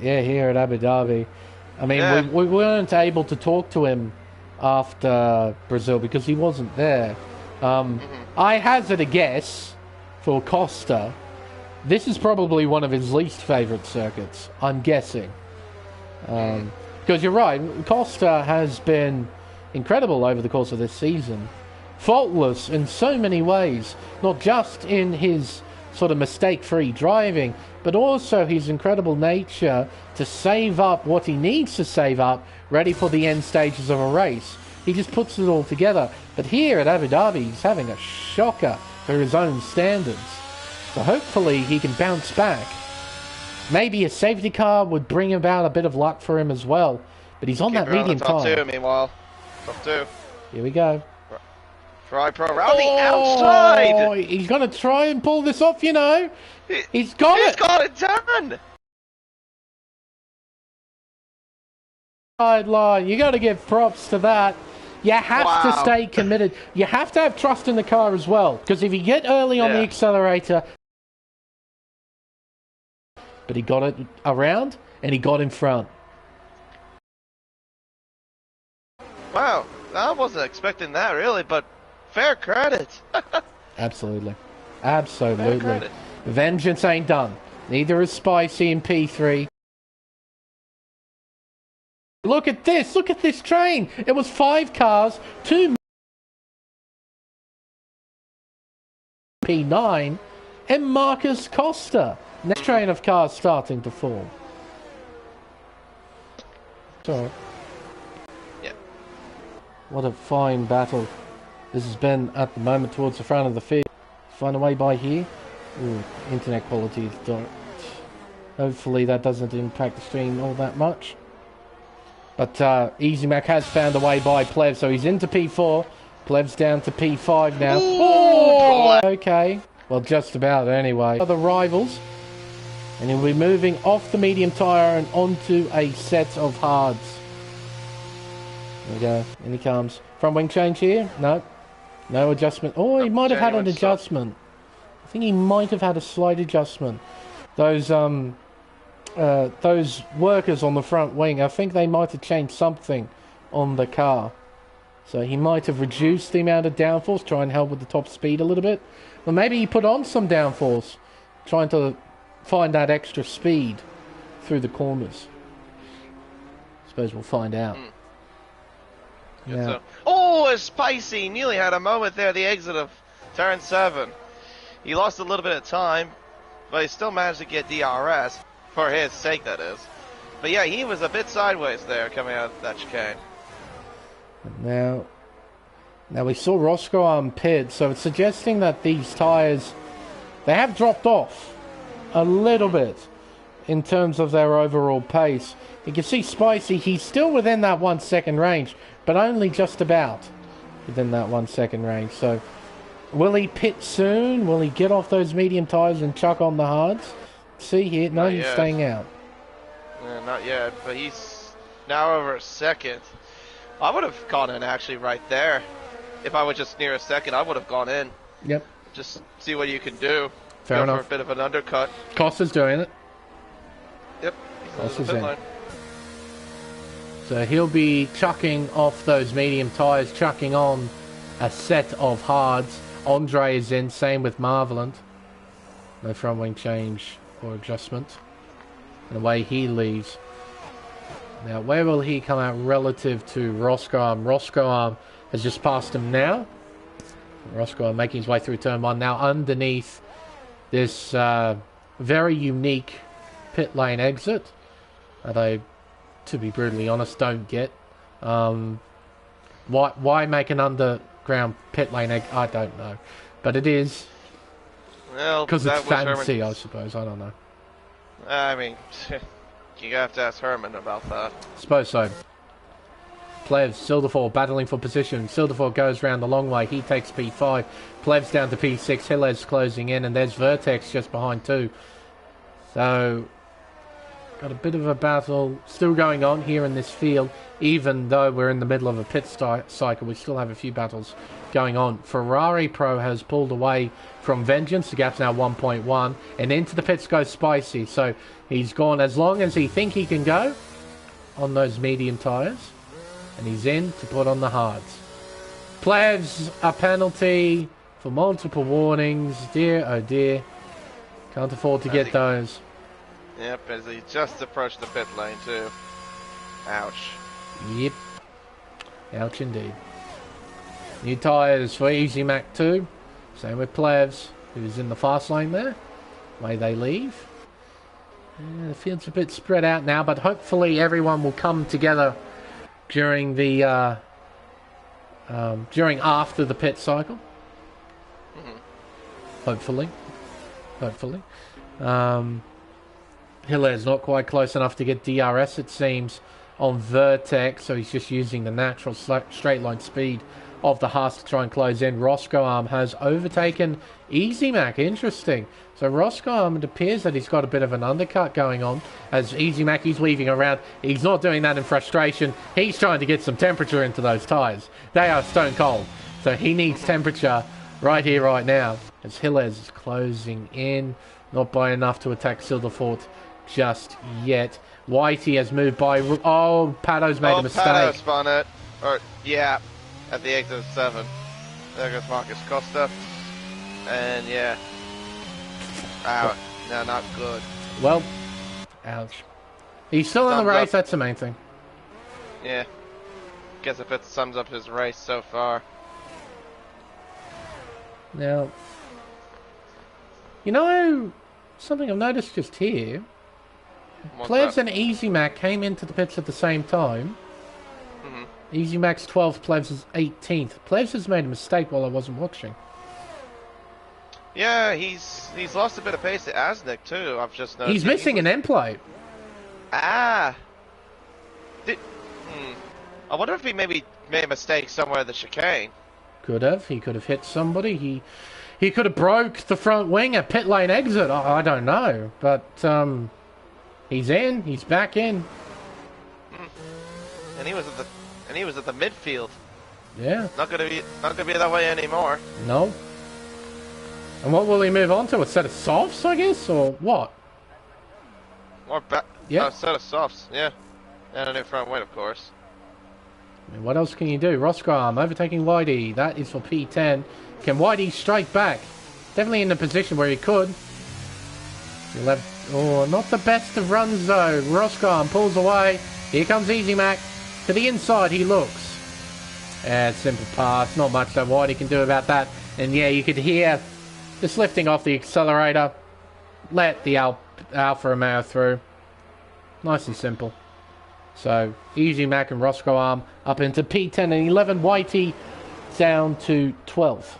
Yeah, here at Abu Dhabi. I mean, we weren't able to talk to him after Brazil because he wasn't there. I hazard a guess for Costa. This is probably one of his least favourite circuits, I'm guessing. Because you're right, Costa has been incredible over the course of this season. Faultless in so many ways, not just in his sort of mistake-free driving, but also his incredible nature to save up what he needs to save up, ready for the end stages of a race. He just puts it all together. But here at Abu Dhabi, he's having a shocker for his own standards. So hopefully he can bounce back. Maybe a safety car would bring about a bit of luck for him as well. But he's on that medium top tire. 2, meanwhile. Top 2. Here we go. Ferrari Pro around the outside. He's going to try and pull this off, you know. He's got it. He's got it done. Line. You got to give props to that. You have to stay committed. You have to have trust in the car as well. Because if you get early on the accelerator... But he got it around and he got in front. Wow. I wasn't expecting that really, but fair credit. Absolutely. Absolutely. Vengeance ain't done. Neither is Spicy in P3. Look at this. Look at this train. It was 5 cars, 2 P9, and Marcus Costa. Next train of cars starting to form. Sorry. Yeah. What a fine battle this has been at the moment towards the front of the field. Find a way by here. Ooh, internet quality is dark. Hopefully that doesn't impact the stream all that much. But Easy Mac has found a way by Plev, so he's into P4. Plev's down to P5 now. Oh, okay. Well, just about anyway. Other rivals. And he'll be moving off the medium tyre and onto a set of hards. There we go. In he comes. Front wing change here? No. No adjustment. Oh, he might have had an adjustment. I think he might have had a slight adjustment. Those those workers on the front wing, I think they might have changed something on the car. So he might have reduced the amount of downforce, try and help with the top speed a little bit. Or maybe he put on some downforce, trying to find that extra speed through the corners. Suppose we'll find out. Yeah. So. Oh, it's spicy! Nearly had a moment there at the exit of turn 7. He lost a little bit of time, but he still managed to get DRS. For his sake, that is. But yeah, he was a bit sideways there coming out of that chicane. Now we saw Roscoe on pit, so it's suggesting that these tyres, they have dropped off a little bit in terms of their overall pace. You can see Spicy, he's still within that 1 second range, but only just about within that 1 second range. So will he pit soon? Will he get off those medium tyres and chuck on the hards? See here, no, he's staying out. Not yet, but he's now over a second. I would have gone in actually right there. If I was just near a second, I would have gone in. Yep. Just see what you can do. Fair enough. For a bit of an undercut. Costa's doing it. Yep. Costa's in. So he'll be chucking off those medium tyres, chucking on a set of hards. Andre is in, same with Marvelant. No front wing change or adjustment. And away he leaves. Now, where will he come out relative to Roscoe? Roscoe has just passed him now. Roscoe making his way through turn 1. Now underneath this very unique pit lane exit that I, to be brutally honest, don't get. Why make an underground pit lane exit? I don't know. But it is. Well, because it's fancy, I suppose. I don't know. I mean, you have to ask Herman about that. Suppose so. Plevs, Silderfall battling for position. Silderfall goes round the long way. He takes P5. Plevs down to P6. Hillez closing in. And there's Vertex just behind too. So, got a bit of a battle still going on here in this field. Even though we're in the middle of a pit cycle, we still have a few battles going on. Ferrari Pro has pulled away from Vengeance. The gap's now 1.1. And into the pits goes Spicy. So, he's gone as long as he think he can go on those medium tyres. And he's in to put on the hards. Plevs, a penalty for multiple warnings. Dear, oh dear. Can't afford to get those. Yep, as he just approached the pit lane too. Ouch. Yep. Ouch indeed. New tyres for Easy Mac 2. Same with Plevs, who's in the fast lane there. Way they leave. The field's a bit spread out now, but hopefully everyone will come together during the after the pit cycle. Hopefully. Hiller's not quite close enough to get DRS, it seems, on Vertex, so he's just using the natural straight line speed of the Haas to try and close in. Roscoe has overtaken Easy Mac. Interesting. So Roscoe, it appears that he's got a bit of an undercut going on as Easy Mac is weaving around. He's not doing that in frustration. He's trying to get some temperature into those tyres. They are stone cold. So he needs temperature right here, right now. As Hillez is closing in. Not by enough to attack Silverfort just yet. Whitey has moved by. Oh, Pato's made a mistake. Pato spun it. Or, yeah, at the exit of 7. There goes Marcus Costa. And yeah. Ow. No, not good. Well, ouch. He's still in the race, that's the main thing. Yeah. Guess if it sums up his race so far. Now, you know, something I've noticed just here. Plevs and Easy Mac came into the pits at the same time. Easy Mac's 12th, Plevs is 18th. Plevs has made a mistake while I wasn't watching. Yeah, he's lost a bit of pace to Asnick too. I've just noticed. He's missing an end plate. Ah. I wonder if he maybe made a mistake somewhere in the chicane. Could have. He could have hit somebody. He could have broke the front wing at pit lane exit. I don't know, but he's in. He's back in. And he was at the midfield. Yeah. Not gonna be that way anymore. No. And what will he move on to? A set of softs, I guess, or what? set of softs, yeah. And a new front wing, of course. I mean, what else can you do? Roscoe overtaking Whitey. That is for P10. Can Whitey strike back? Definitely in the position where he could. Oh, not the best of runs though. Roscoe pulls away. Here comes Easy Mac. To the inside he looks. Simple pass. Not much that Whitey can do about that. And yeah, you could hear just lifting off the accelerator. Let the Alfa Romeo through. Nice and simple. So, Easy Mac and Roscoe up into P10 and 11. Whitey down to 12.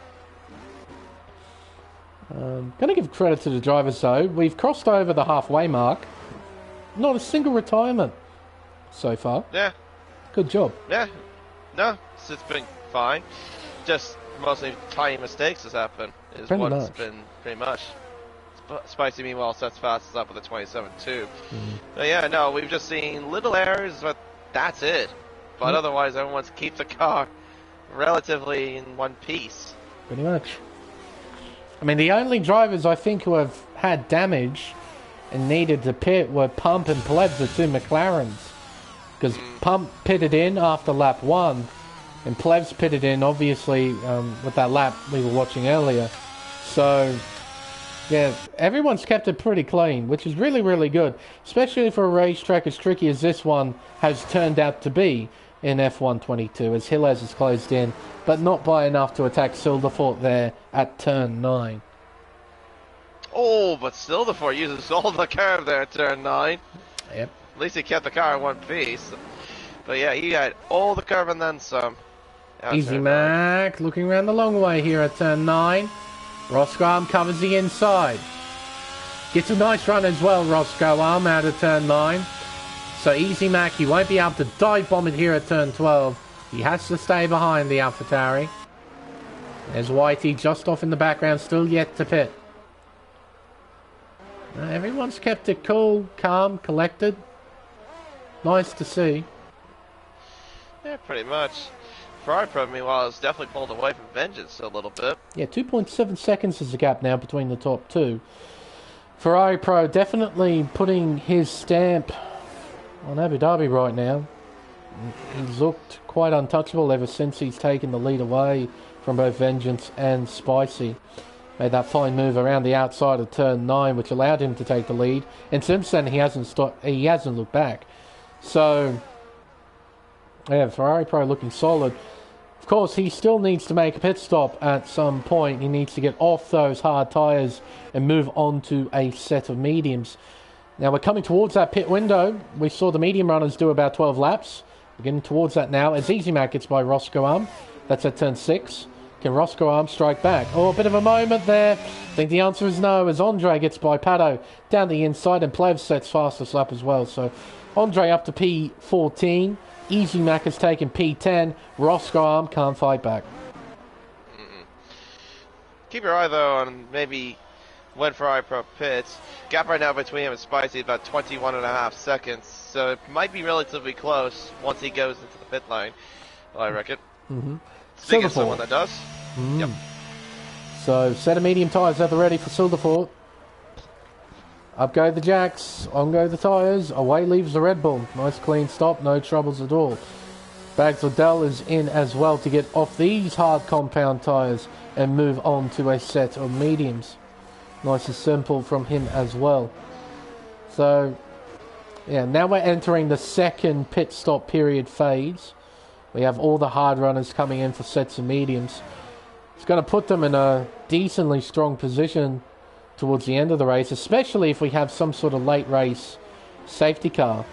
Going to give credit to the drivers though. We've crossed over the halfway mark. Not a single retirement so far. Yeah. Good job. Yeah. No, it's been fine. Just mostly tiny mistakes has happened. Is pretty what's much. been pretty much. Spicy meanwhile sets fastest up with a 27.2. But yeah, no, we've just seen little errors, but that's it. But otherwise, everyone wants to keep the car relatively in one piece. Pretty much. I mean, the only drivers I think who have had damage and needed to pit were Pump and Plebs, the two McLarens. Because Pump pitted in after lap 1, and Plebs pitted in, obviously, with that lap we were watching earlier. So, yeah, everyone's kept it pretty clean, which is really, really good. Especially for a racetrack as tricky as this one has turned out to be in F122, as Gilles has closed in, but not by enough to attack Silderfort there at turn 9. Oh, but Silderfort uses all the curve there at turn 9. Yep. At least he kept the car in one piece. But yeah, he had all the curve and then some. Easy Mac looking around the long way here at turn 9. Roscoe covers the inside. Gets a nice run as well, Roscoe out of turn 9. So Easy Mac, he won't be able to dive bomb it here at turn 12. He has to stay behind the AlphaTauri. There's Whitey just off in the background, still yet to pit. Everyone's kept it cool, calm, collected. Nice to see. Yeah, pretty much. Ferrari Pro, meanwhile, has definitely pulled away from Vengeance a little bit. Yeah, 2.7 seconds is the gap now between the top two. Ferrari Pro definitely putting his stamp on Abu Dhabi right now. He's looked quite untouchable ever since he's taken the lead away from both Vengeance and Spicy. Made that fine move around the outside of turn 9, which allowed him to take the lead. And since then, he hasn't looked back. So, yeah, Ferrari Pro looking solid. Of course, he still needs to make a pit stop at some point. He needs to get off those hard tyres and move on to a set of mediums. Now, we're coming towards that pit window. We saw the medium runners do about 12 laps. We're getting towards that now as Easy Mac gets by Roscoe. That's at turn 6. Can Roscoe strike back? Oh, a bit of a moment there. I think the answer is no, as Andre gets by Pato down the inside, and Plevs sets fastest lap as well. So Andre up to P14. Easy Mac has taken P10. Roscoe can't fight back. Keep your eye, though, on maybe when Ferrari Pro pits. Gap right now between him and Spicy is about 21.5 seconds. So it might be relatively close once he goes into the pit lane, I reckon. Speaking of someone that does. Yep. So, set of medium tyres at the ready for Silderfort. Up go the jacks, on go the tyres, away leaves the Red Bull. Nice clean stop, no troubles at all. Bags Liddell is in as well to get off these hard compound tyres and move on to a set of mediums. Nice and simple from him as well. So, yeah, now we're entering the second pit stop period phase. We have all the hard runners coming in for sets of mediums. It's going to put them in a decently strong position towards the end of the race, especially if we have some sort of late race safety car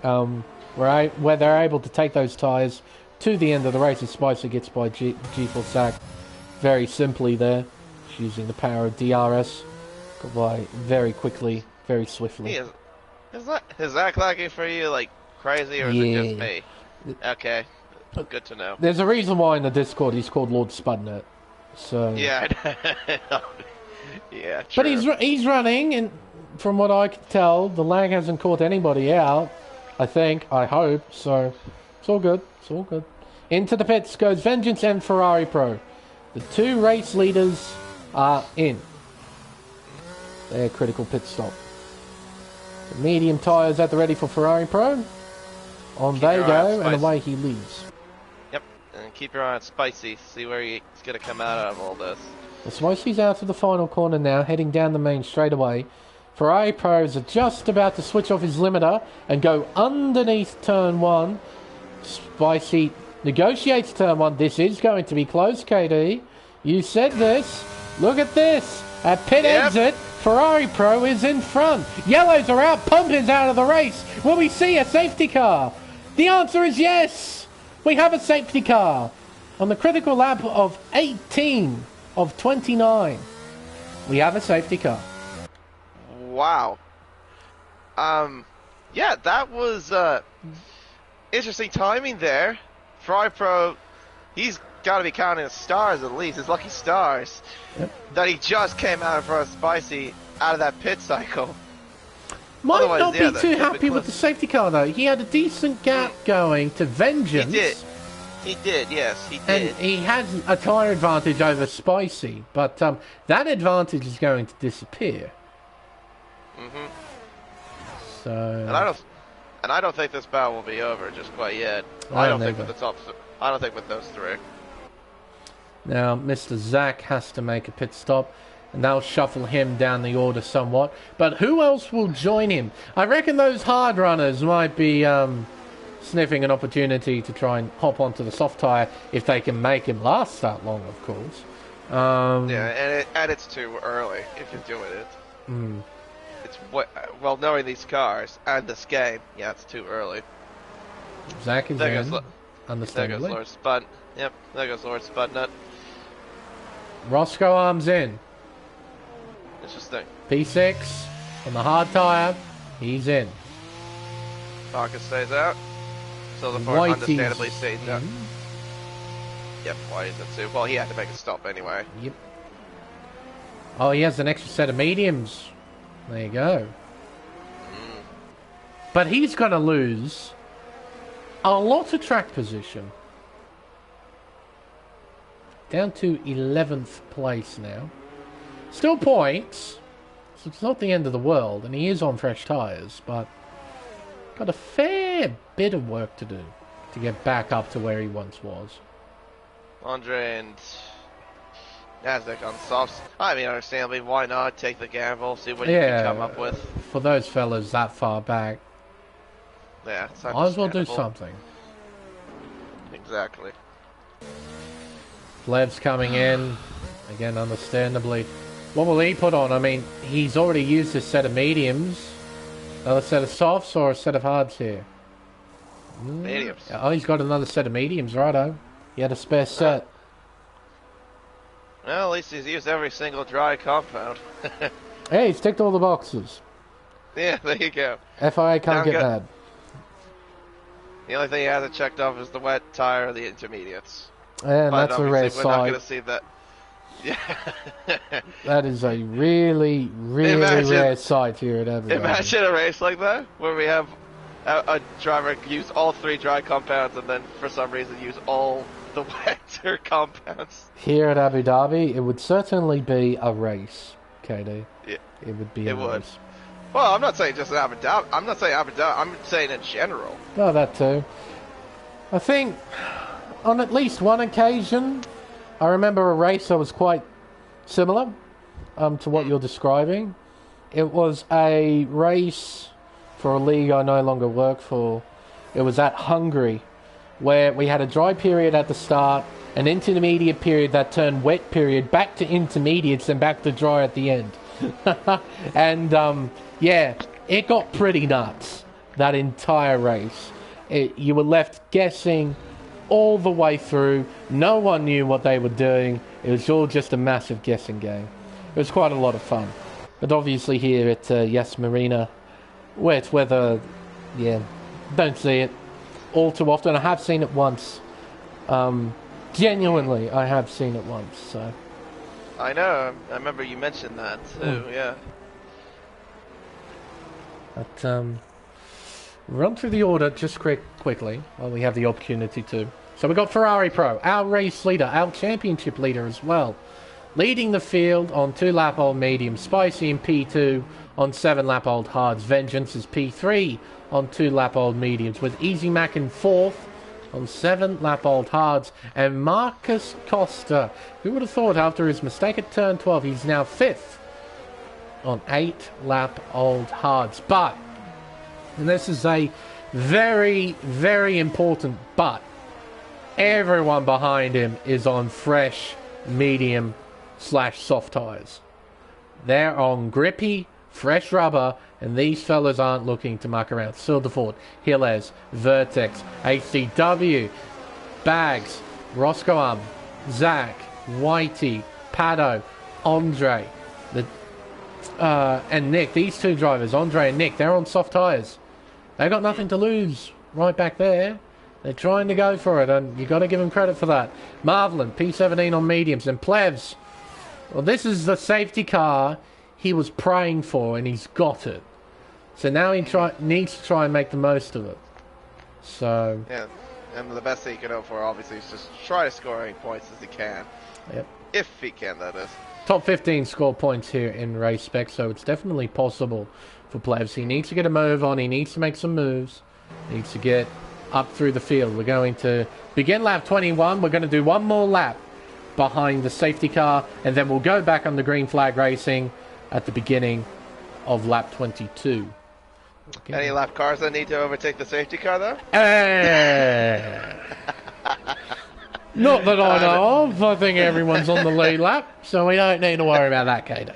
where they're able to take those tyres to the end of the race, and Spicer gets by G4SAC very simply there, using the power of DRS, got by very quickly, very swiftly. Is that lagging for you like crazy, or is it just me? Okay, good to know. There's a reason why in the Discord he's called Lord Spudnet. So yeah, yeah. True. But he's running, and from what I can tell, the lag hasn't caught anybody out. I hope. So it's all good. It's all good. Into the pits goes Vengeance and Ferrari Pro. The two race leaders are in their critical pit stop. Medium tyres at the ready for Ferrari Pro. On they go, and away he leads. Yep, and keep your eye on Spicy. See where he's going to come out of all this. Well, Spicy's out to the final corner now, heading down the main straightaway. Ferrari Pros are just about to switch off his limiter and go underneath turn 1. Spicy negotiates turn 1. This is going to be close, KD. You said this. Look at this. At pit exit, Ferrari Pro is in front. Yellows are out. Pumpkin's out of the race. Will we see a safety car? The answer is yes. We have a safety car. On the critical lap of 18 of 29, we have a safety car. Wow. Yeah, that was interesting timing there. Ferrari Pro, he's got to be counting his stars at least, his lucky stars, that he just came out in front of Spicy out of that pit cycle. Might Otherwise, not be too happy with the safety car though. He had a decent gap going to Vengeance. He did, yes, he did. And he had a tyre advantage over Spicy, but that advantage is going to disappear. So. And I don't think this battle will be over just quite yet. I don't think with the top. I don't think with those three. Now, Mr. Zach has to make a pit stop, and they'll shuffle him down the order somewhat. But who else will join him? I reckon those hard runners might be sniffing an opportunity to try and hop onto the soft tyre if they can make him last that long, of course. Yeah, and it's too early if you're doing it. It's well, knowing these cars and this game, yeah, it's too early. Zach is there in, understandably. There goes Lord Spud. Yep, there goes Lord Spudnut. Roscoe arms in. Interesting. P6 on the hard tyre. He's in. Parker stays out. So the Ford understandably stays out. Yep, why is it too? Well, he had to make a stop anyway. Yep. Oh, he has an extra set of mediums. There you go. But he's going to lose a lot of track position. Down to 11th place now. Still points. So it's not the end of the world. And he is on fresh tyres. But got a fair bit of work to do to get back up to where he once was. Andre and Nasdaq on softs. I mean, understandably, why not take the gamble, see what you can come up with. For those fellas that far back, yeah, it's might as well do something. Exactly. Lev's coming in, again, understandably. What will he put on? I mean, he's already used his set of mediums. Another set of softs or a set of hards here? Mediums. Oh, he's got another set of mediums, righto. He had a spare set. Well, at least he's used every single dry compound. Hey, he's ticked all the boxes. Yeah, there you go. FIA can't get mad. The only thing he hasn't checked off is the wet tire or the intermediates. And but that's a rare sight. We're not going to see that. Yeah. That is a really, really rare sight here at Abu Dhabi. Imagine a race like that, where we have a driver use all three dry compounds and then for some reason use all the wetter compounds. Here at Abu Dhabi, it would certainly be a race, KD. Yeah. It would be a race. Well, I'm not saying just Abu Dhabi. I'm not saying Abu Dhabi. I'm saying in general. Oh, that too. I think on at least one occasion, I remember a race that was quite similar to what you're describing. It was a race for a league I no longer work for. It was at Hungary, where we had a dry period at the start, an intermediate period that turned wet period, back to intermediates, and back to dry at the end. And yeah, it got pretty nuts, that entire race. You were left guessing all the way through. No one knew what they were doing. It was all just a massive guessing game. It was quite a lot of fun. But obviously here at Yas Marina, wet weather, yeah, don't see it all too often. I have seen it once. Genuinely, I have seen it once. So I know. I remember you mentioned that too. Yeah. But run through the order just quickly while we have the opportunity to. So we got Ferrari Pro, our race leader, our championship leader as well. Leading the field on 2-lap-old mediums, Spicy in P2 on 7-lap-old hards. Vengeance is P3 on 2-lap-old mediums, with Easy Mac in 4th on 7-lap-old hards. And Marcus Costa, who would have thought after his mistake at turn 12, he's now 5th on 8-lap-old hards. But, and this is a very, very important but, everyone behind him is on fresh, medium / soft tyres. They're on grippy, fresh rubber, and these fellas aren't looking to muck around. Sildefort, Hilles, Vertex, ACW, Bags, Roscoe, Zach, Whitey, Pato, Andre, and Nick. These two drivers, Andre and Nick, they're on soft tyres. They've got nothing to lose right back there. They're trying to go for it, and you got to give them credit for that. Marvelin, P17 on mediums, and Plevs. Well, this is the safety car he was praying for, and he's got it. So now he needs to try and make the most of it. So yeah, and the best thing he can hope for, obviously, is just try to score any points as he can. Yep. If he can, that is. Top 15 score points here in Race Spec, so it's definitely possible for Plevs. He needs to get a move on. He needs to make some moves. He needs to get up through the field. We're going to begin lap 21. We're going to do one more lap behind the safety car, and then we'll go back on the green flag racing at the beginning of lap 22. Okay. Any lap cars that need to overtake the safety car, though? Not that I know of. I think everyone's on the lead lap, so we don't need to worry about that, Kato.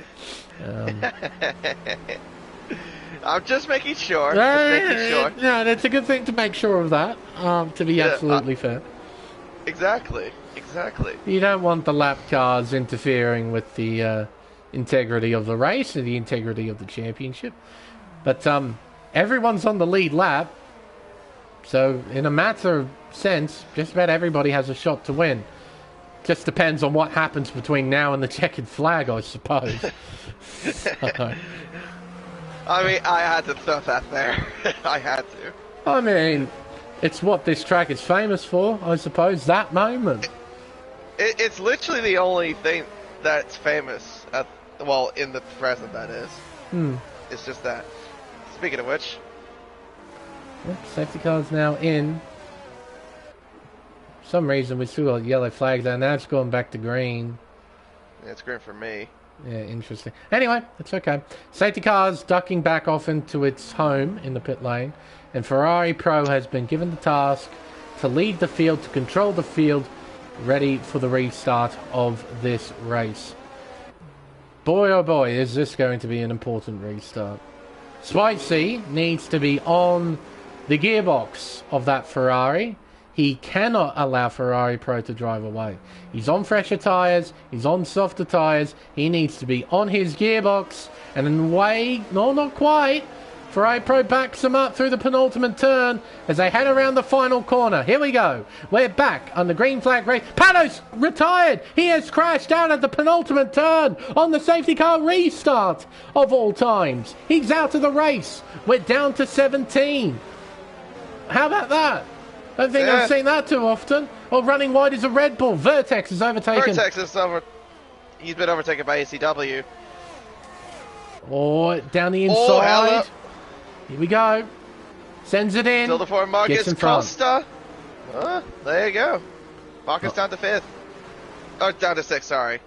I'm just making sure. No, it's a good thing to make sure of that, to be absolutely fair. Exactly. You don't want the lap cars interfering with the integrity of the race and the integrity of the championship. But everyone's on the lead lap, so in a matter of sense, just about everybody has a shot to win. Just depends on what happens between now and the checkered flag, I suppose. So. I mean, I had to throw that there. I had to. I mean, it's what this track is famous for, I suppose, that moment. It's literally the only thing that's famous, in the present, that is. It's just that. Speaking of which. Yep, safety car's now in. For some reason, we still got yellow flags there. Now it's going back to green. Yeah, it's green for me. Yeah, interesting. Anyway, it's okay. Safety car's ducking back off into its home in the pit lane, and Ferrari Pro has been given the task to lead the field, to control the field, ready for the restart of this race. Boy, oh boy, is this going to be an important restart. Spicy needs to be on the gearbox of that Ferrari. He cannot allow Ferrari Pro to drive away. He's on fresher tyres. He's on softer tyres. He needs to be on his gearbox. And in a way, no, not quite. Ferrari Pro backs him up through the penultimate turn as they head around the final corner. Here we go. We're back on the green flag race. Pato's retired. He has crashed out at the penultimate turn on the safety car restart of all times. He's out of the race. We're down to 17. How about that? I don't think I've seen that too often. Oh, running wide is a Red Bull. Vertex is overtaken. He's been overtaken by ACW. Oh, down the inside. Here we go. Sends it in. Still the forward Marcus Costa. There you go. Marcus down to 5th. Oh, down to 6th, sorry.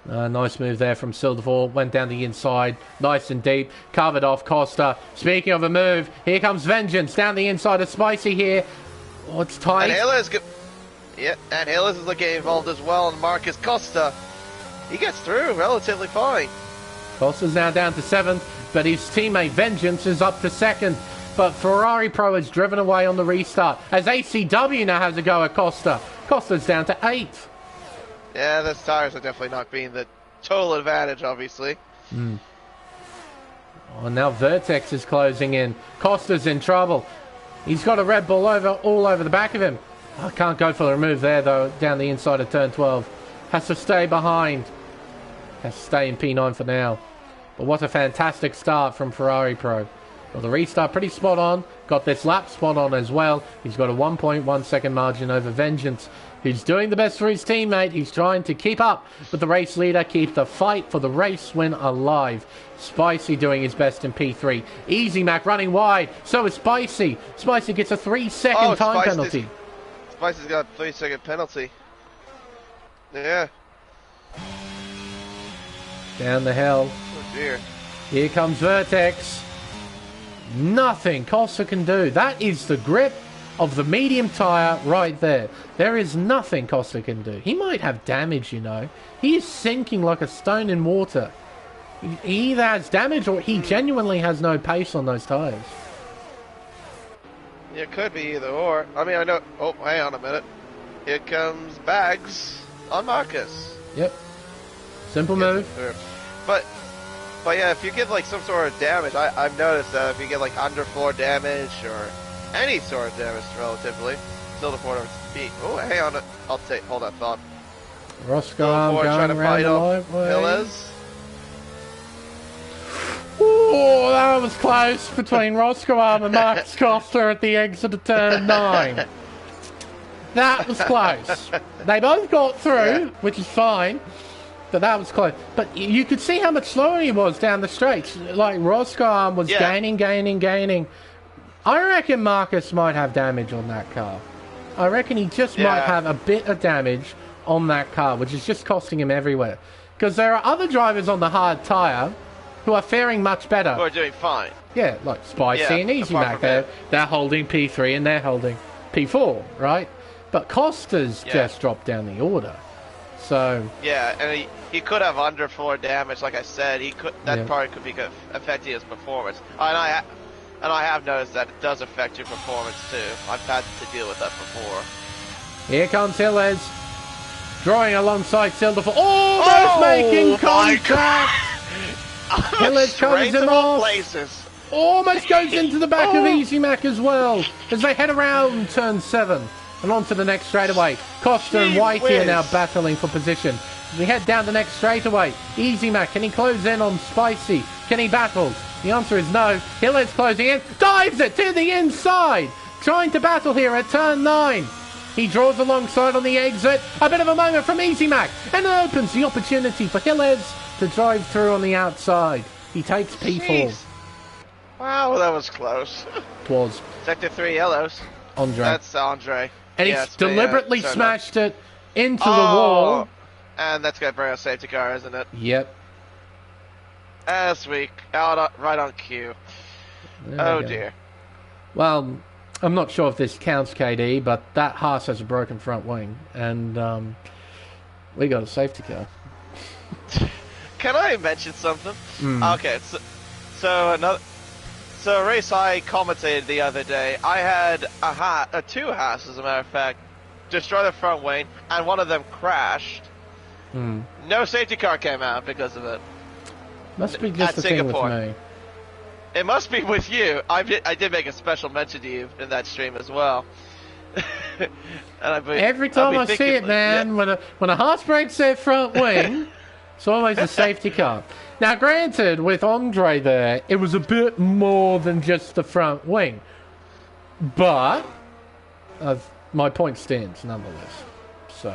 Nice move there from Sildefort. Went down the inside. Nice and deep. Covered off Costa. Speaking of a move, here comes Vengeance. Down the inside of Spicy here. Oh, it's tight. And Hillis is getting involved as well. And Marcus Costa, he gets through relatively fine. Costa's now down to 7th, but his teammate Vengeance is up to 2nd. But Ferrari Pro has driven away on the restart as ACW now has a go at Costa. Costa's down to 8th. Yeah, those tires are definitely not being the total advantage, obviously. Oh, now Vertex is closing in. Costa's in trouble. He's got a Red Bull all over the back of him. I can't go for the remove there, though, down the inside of turn 12. Has to stay behind. Has to stay in P9 for now. But what a fantastic start from Ferrari Pro. Well, the restart pretty spot on. Got this lap spot on as well. He's got a 1.1 second margin over Vengeance, who's doing the best for his teammate. He's trying to keep up with the race leader, keep the fight for the race win alive. Spicy doing his best in P3. Easy Mac running wide. So is Spicy. Spicy gets a 3-second time penalty. Spicy's got a 3-second penalty. Yeah. Down the hill. Oh dear. Here comes Vertex. Nothing Costa can do. That is the grip of the medium tyre right there. There is nothing Costa can do. He might have damage, you know. He is sinking like a stone in water. He either has damage or he genuinely has no pace on those tyres. Yeah, it could be either or. I mean, I know... Oh, hang on a minute. Here comes Bags on Marcus. Yep. Simple move. But yeah, if you get like some sort of damage, I've noticed that if you get like underfloor damage or any sort of damage relatively, still the quarter speed. Oh, hang on, hold that thought. Roscoe going to around the light way. Pillars. Oh, that was close between Roscoe and Marcus Costa at the exit of turn 9. That was close. They both got through, which is fine. But that was close. But you could see how much slower he was down the straights. Like, Roscoe was gaining. I reckon Marcus might have damage on that car. I reckon he just might have a bit of damage on that car, which is just costing him everywhere. Because there are other drivers on the hard tyre who are faring much better. Who are doing fine. Yeah, like Spicy and Easy Mac. They're holding P3 and they're holding P4, right? But Costa's just dropped down the order. So... Yeah, and he could have underfloor damage, like I said. He could part could be affecting his performance. And I have noticed that it does affect your performance too. I've had to deal with that before. Here comes Hillez, drawing alongside Silverfoot. Almost making contact. Hillez comes him off. Places. Almost goes into the back of Easy Mac as well as they head around turn 7 and on to the next straightaway. Costa and Whitey are now battling for position. We head down the next straightaway. Easy Mac, can he close in on Spicy? Can he battle? The answer is no. Hillez closing in, dives it to the inside. Trying to battle here at turn 9. He draws alongside on the exit. A bit of a moment from Easy Mac, and it opens the opportunity for Hillez to drive through on the outside. He takes P4. Jeez. Wow, that was close. It was. Sector 3 yellows. Andre. That's Andre. And he's deliberately smashed it into the wall. And that's going to bring a safety car, isn't it? Yep. As we right on cue. Oh dear. Well, I'm not sure if this counts, KD, but that Haas has a broken front wing, and we got a safety car. Can I mention something? Okay, so a race I commentated the other day. I had two Haas, as a matter of fact, destroy the front wing, and one of them crashed. No safety car came out because of it. Must be just the thing with me. It must be with you. I did make a special mention to you in that stream as well. And every time I see it, man, when a Haas breaks their front wing, it's always a safety car. Now, granted, with Andre there, it was a bit more than just the front wing, but my point stands nonetheless. So.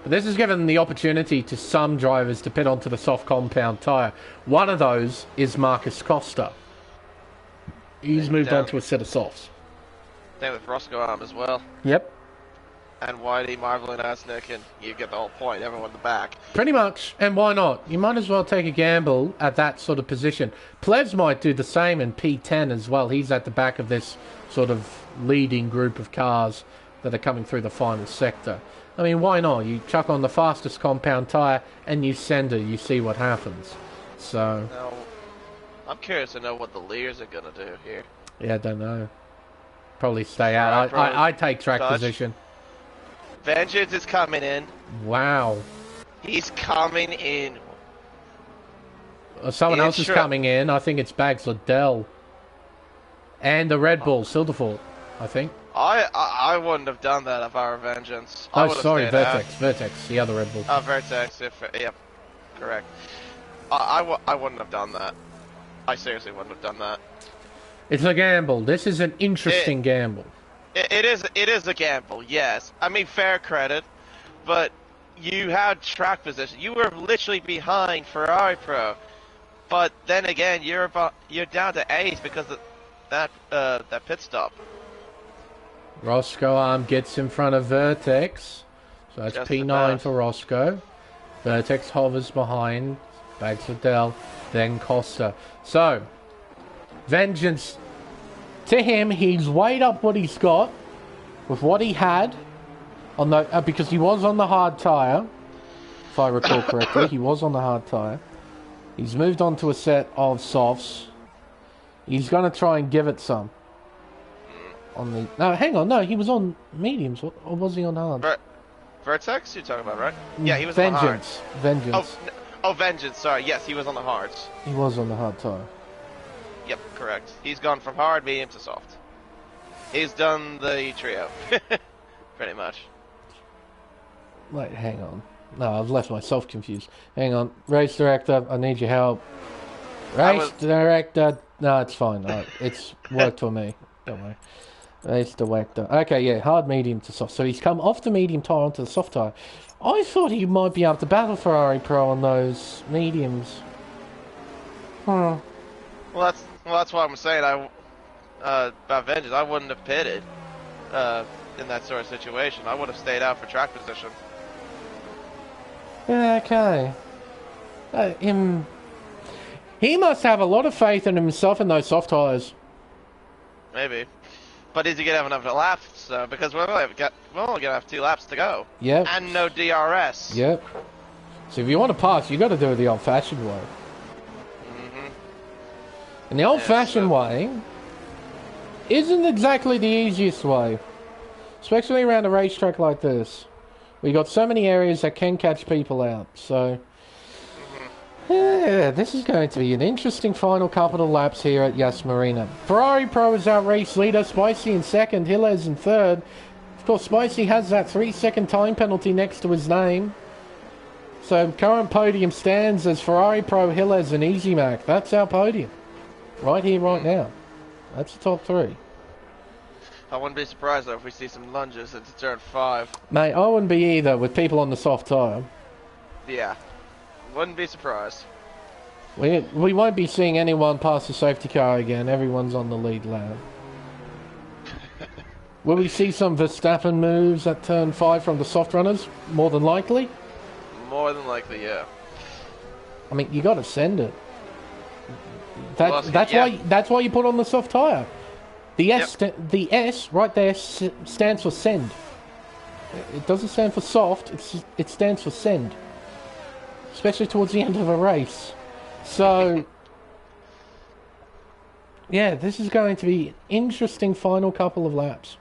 But this has given the opportunity to some drivers to pit onto the soft compound tyre. One of those is Marcus Costa. He's moved on to a set of softs. Same with Roscoe Arm as well. Yep. And Whitey, Marvel and Asnick, and you get the whole point, everyone in the back. Pretty much, and why not? You might as well take a gamble at that sort of position. Plebs might do the same in P10 as well. He's at the back of this sort of leading group of cars that are coming through the final sector. I mean, why not? You chuck on the fastest compound tyre and you send it, you see what happens. So... Now, I'm curious to know what the leaders are going to do here. Yeah, I don't know. Probably stay out. I take track position. Vengeance is coming in. Wow. He's coming in. Someone else is coming in. I think it's Bags Liddell. And the Red Bull, Silverfoot, I think. I wouldn't have done that if I were Vengeance. Oh, sorry, Vertex. Vertex, the other Red Bull. Oh, Vertex, yeah, correct. I wouldn't have done that. I seriously wouldn't have done that. It's a gamble. This is an interesting gamble. It is a gamble, yes. I mean, fair credit, but you had track position. You were literally behind Ferrari Pro, but then again, you're down to 8th because of that pit stop. Roscoe gets in front of Vertex, so that's Just P9 about. for Roscoe. Vertex hovers behind, bags Liddell, then Costa. So, Vengeance, to him, he's weighed up what he's got with what he had on the because he was on the hard tyre, if I recall correctly. He was on the hard tyre. He's moved on to a set of softs. He's going to try and give it some. On the no, hang on, no, he was on mediums, or was he on hard? Vertex, you're talking about, right? Yeah, he was on the hard. Vengeance. Oh, Vengeance. Sorry, yes, he was on the hards. He was on the hard tyre. Yep, correct. He's gone from hard, medium to soft. He's done the trio, pretty much. Wait, hang on. No, I've left myself confused. Hang on, race director, I need your help. Race director, no, it's fine. It's worked for me. Don't worry. Race director. Okay, yeah, hard, medium to soft. So he's come off the medium tyre onto the soft tyre. I thought he might be able to battle Ferrari Pro on those mediums. Well, that's what I'm saying. About Vengeance, I wouldn't have pitted in that sort of situation. I would have stayed out for track position. Yeah, okay. He must have a lot of faith in himself in those soft tyres. Maybe. But is he going to have enough laps? Because we're only going to have 2 laps to go. Yep. And no DRS. Yep. So if you want to pass, you got to do it the old-fashioned way. And the old-fashioned way isn't exactly the easiest way. Especially around a racetrack like this. We got so many areas that can catch people out. So, yeah, this is going to be an interesting final couple of laps here at Yas Marina. Ferrari Pro is our race leader. Spicy in second. Hillers in third. Of course, Spicy has that 3-second time penalty next to his name. So, current podium stands as Ferrari Pro, Hillers, and Easy Mac. That's our podium. Right here, right now. That's the top 3. I wouldn't be surprised, though, if we see some lunges into turn 5. Mate, I wouldn't be either with people on the soft tyre. Yeah. Wouldn't be surprised. We won't be seeing anyone pass the safety car again. Everyone's on the lead lap. Will we see some Verstappen moves at turn 5 from the soft runners? More than likely. More than likely, yeah. I mean, you got to send it. That's why you put on the soft tyre. The S right there stands for send. It doesn't stand for soft. It stands for send. Especially towards the end of a race. So, yeah, this is going to be an interesting final couple of laps.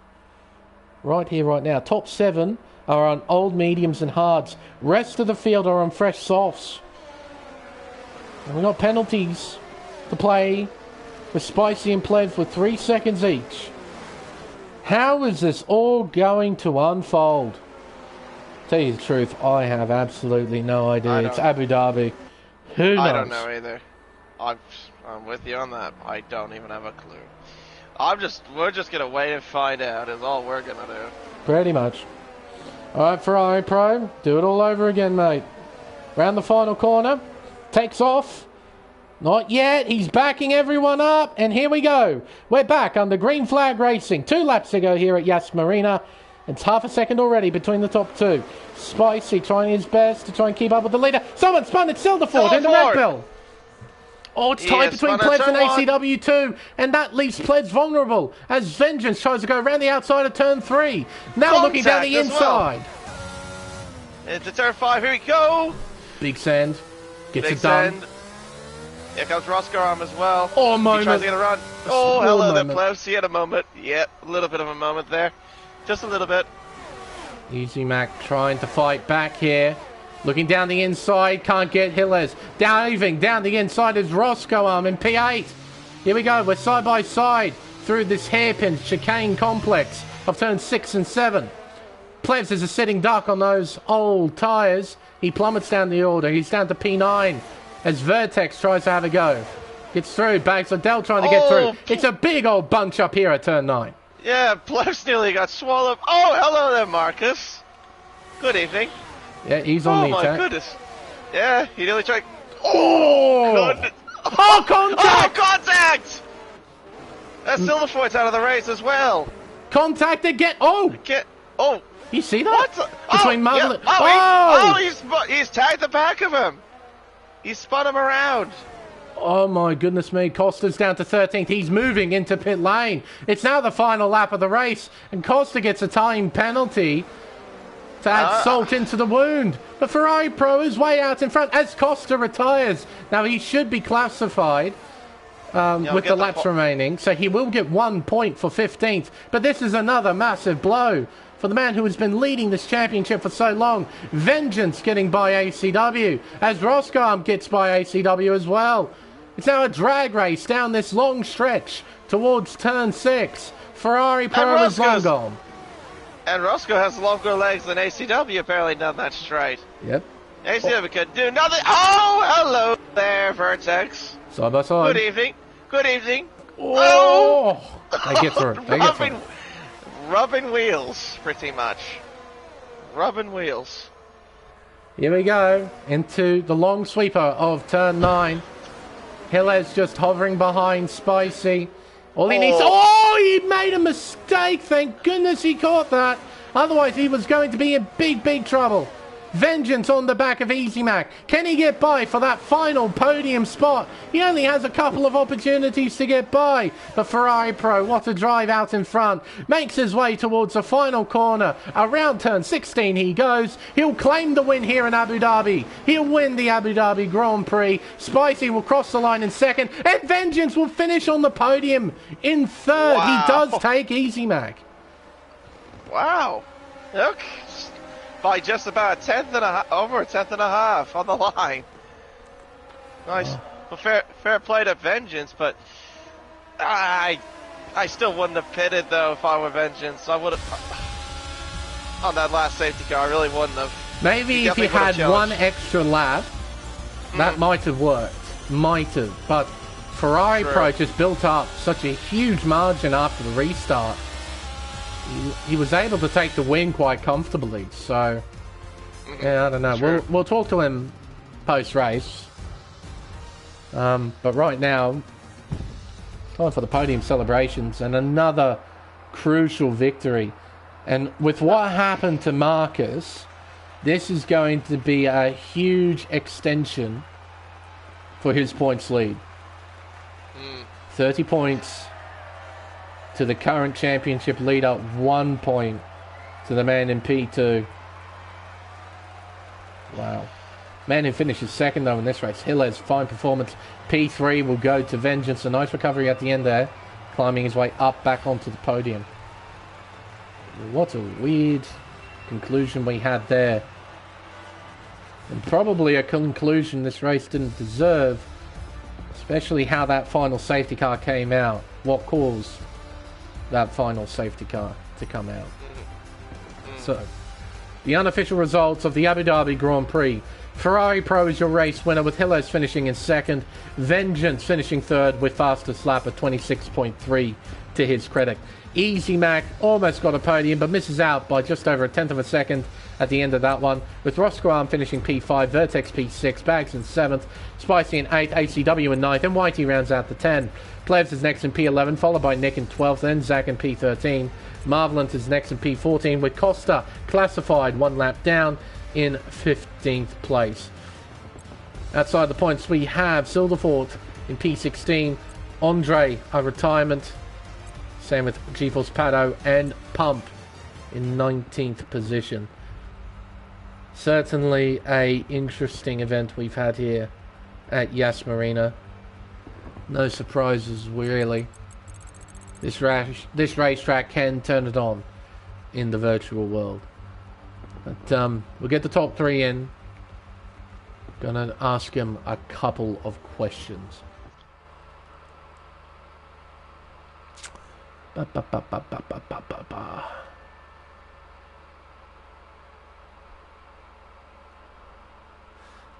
Right here, right now. Top 7 are on old mediums and hards. Rest of the field are on fresh softs. And we've got penalties to play with Spicy and Plev with 3 seconds each. How is this all going to unfold? Tell you the truth, I have absolutely no idea. It's Abu Dhabi. Who knows? I don't know either. I'm with you on that. I don't even have a clue. We're just gonna wait and find out. Is all we're gonna do. Pretty much. All right, Ferrari Pro, do it all over again, mate. Round the final corner, takes off. Not yet. He's backing everyone up, and here we go. We're back under green flag racing. 2 laps to go here at Yas Marina. It's half a second already between the top 2. Spicy trying his best to try and keep up with the leader. Someone spun at Silderford into Red Bull. Oh, it's tight between Plebs and ACW2, and that leaves Plebs vulnerable as Vengeance tries to go around the outside of turn 3. Now looking down the inside. Into turn 5, here we go. Big Sand gets Big it done. Sand. Here comes Roscoe as well. Oh, moment. He tries to get a run. Oh, hello there, Plebs. He had a moment. Yep, a little bit of a moment there. Just a little bit. Easy Mac trying to fight back here. Looking down the inside, can't get Hillers. Diving down the inside is Roscoe in P8. Here we go, we're side by side through this hairpin chicane complex of turns 6 and 7. Plebs is a sitting duck on those old tyres. He plummets down the order. He's down to P9 as Vertex tries to have a go. Gets through. Bags Liddell trying to get through. It's a big old bunch up here at turn 9. Yeah, Plebs nearly got swallowed. Oh, hello there, Marcus. Good evening. Yeah, he's on the attack. Oh, my goodness. Yeah, he nearly tried... Oh! Goodness. Oh, contact! Oh, contact! That Silverfoot's out of the race as well. Contact again. Oh! Oh! You see that? What? Between Marvel. Yeah. He's tagged the back of him. He's spun him around. Oh my goodness me. Costa's down to 13th. He's moving into pit lane. It's now the final lap of the race, and Costa gets a time penalty to add salt into the wound. But Ferrari Pro is way out in front as Costa retires. Now he should be classified with the laps remaining, so he will get 1 point for 15th. But this is another massive blow for the man who has been leading this championship for so long. Vengeance getting by ACW, as Roscoe gets by ACW as well. It's now a drag race down this long stretch towards turn 6. Ferrari Pro is long gone. And Roscoe has longer legs than ACW apparently down that straight. Yep. ACW could do nothing. Oh, hello there, Vertex. Side by side. Good evening. Good evening. Oh! They get through. They get through. Rubbing wheels, pretty much. Rubbing wheels. Here we go, into the long sweeper of turn 9. Gilles just hovering behind Spicy. All he needs... Oh, he made a mistake. Thank goodness he caught that. Otherwise, he was going to be in big, big trouble. Vengeance on the back of Easy Mac. Can he get by for that final podium spot? He only has a couple of opportunities to get by. But Ferrari Pro, what a drive out in front. Makes his way towards the final corner. Around turn 16 he goes. He'll claim the win here in Abu Dhabi. He'll win the Abu Dhabi Grand Prix. Spicy will cross the line in second. And Vengeance will finish on the podium in third. Wow. He does take Easy Mac. Wow. Look. By just about over a tenth and a half on the line. Nice. Well, fair play to Vengeance, but I still wouldn't have pitted though if I were Vengeance. I would have on that last safety car. I really wouldn't have. Maybe if you had one extra lap, that might have worked. Might have, but Ferrari Pro just built up such a huge margin after the restart. He was able to take the win quite comfortably, so yeah, I don't know. We'll talk to him post-race, but right now, time for the podium celebrations and another crucial victory. And with what happened to Marcus, this is going to be a huge extension for his points lead. 30 points to the current championship leader, 1 point to the man in P2. Wow. Man who finishes second though in this race, Gilles, fine performance. P3 will go to Vengeance. A nice recovery at the end there, climbing his way up back onto the podium. What a weird conclusion we had there. And probably a conclusion this race didn't deserve, especially how that final safety car came out. What caused that final safety car to come out. So, the unofficial results of the Abu Dhabi Grand Prix. Ferrari Pro is your race winner, with Gilles finishing in second. Vengeance finishing third with fastest lap at 26.3 to his credit. Easy Mac almost got a podium, but misses out by just over a tenth of a second at the end of that one, with Roscoe finishing P5, Vertex P6, Bags in 7th, Spicy in 8th, ACW in 9th, and Whitey rounds out the 10. Plebs is next in P11, followed by Nick in 12th, then Zach in P13. Marvelant is next in P14, with Costa classified 1 lap down in 15th place. Outside the points, we have Silverfort in P16, Andre, a retirement, same with GeForce Pato and Pump in 19th position. Certainly a interesting event we've had here at Yas Marina. No surprises really. This racetrack can turn it on in the virtual world. But we'll get the top 3 in. Gonna ask him a couple of questions.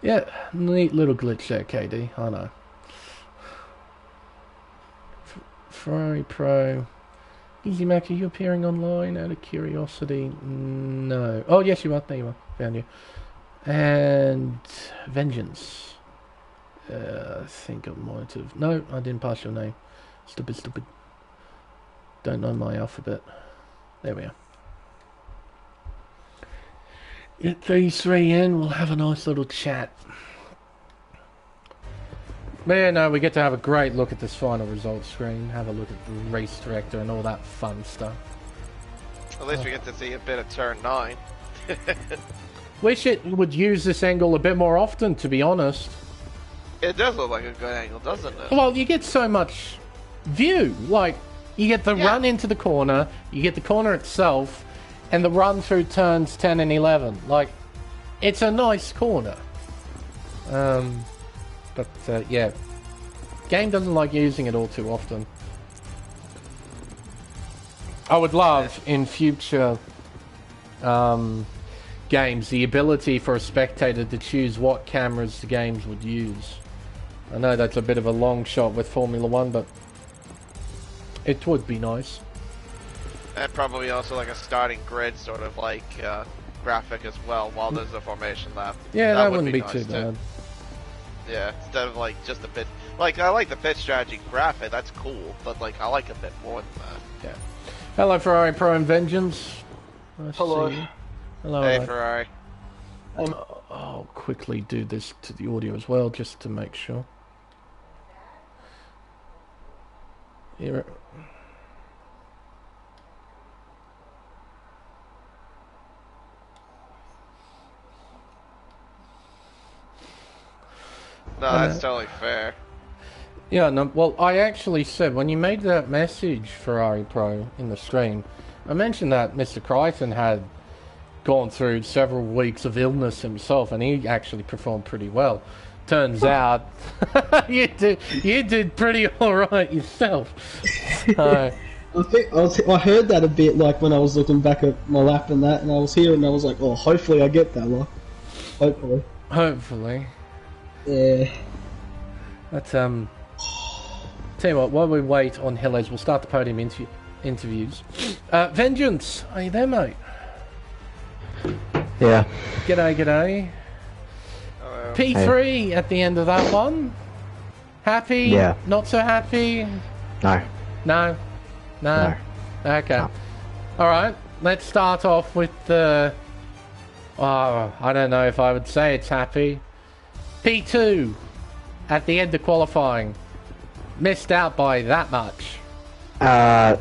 Yeah, neat little glitch there, KD. I know. Ferrari Pro. Easy Mac, are you appearing online out of curiosity? No. Oh, yes, you are. There you are. Found you. And Vengeance. I think I might have. No, I didn't pass your name. Stupid. Don't know my alphabet. There we are. At these three in, we'll have a nice little chat. But yeah, no, we get to have a great look at this final results screen, have a look at the race director and all that fun stuff. At least we get to see a bit of turn 9. Wish it would use this angle a bit more often, to be honest. It does look like a good angle, doesn't it? Well, you get so much view. Like, you get the run into the corner, you get the corner itself, and the run through turns 10 and 11. Like, it's a nice corner. But yeah, game doesn't like using it all too often. I would love in future games the ability for a spectator to choose what cameras the games would use. I know that's a bit of a long shot with Formula 1, but it would be nice. And probably also like a starting grid sort of like graphic as well while there's a formation lap. Yeah, that wouldn't be nice too bad. Yeah, instead of like just a bit. Like, I like the pit strategy graphic, that's cool, but like I like a bit more than that. Yeah. Hello, Ferrari Pro and Vengeance. Nice Hello. to see you. Hello. Hey, Ferrari. I'll quickly do this to the audio as well, just to make sure. Here. No, that's totally fair. Yeah, no, well, I actually said, when you made that message, Ferrari Pro, in the stream, I mentioned that Mr. Crichton had gone through several weeks of illness himself, and he actually performed pretty well. Turns out, you did pretty alright yourself. I heard that a bit, like, when I was looking back at my lap and that, and I was here and I was like, oh, hopefully I get that one. Hopefully. Yeah. But, tell you what, while we wait on Hillez, we'll start the podium interviews. Vengeance, are you there, mate? Yeah. G'day. Hello. P3 at the end of that one. Happy? Yeah. Not so happy? No. No? Okay. No. Alright, let's start off with the... Oh, I don't know if I would say it's happy. P2 at the end of qualifying. Missed out by that much. Yeah.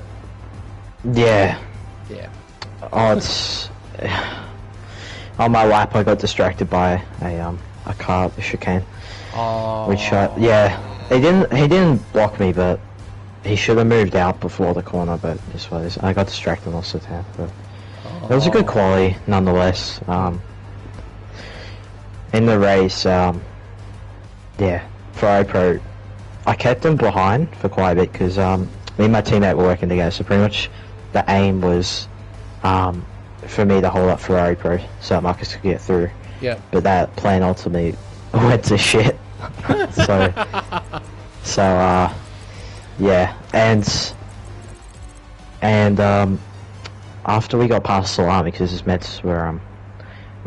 Yeah. Oh, it's... On my lap, I got distracted by a car at the chicane. Oh. Which, yeah, he didn't block me, but he should have moved out before the corner. But this was, I got distracted most of the time. But it was a good quality, nonetheless. In the race, yeah, Ferrari Pro, I kept him behind for quite a bit because me and my teammate were working together. So pretty much, the aim was for me to hold up Ferrari Pro so Marcus could get through. Yeah. But that plan ultimately went to shit. so yeah, and after we got past Salami because his meds were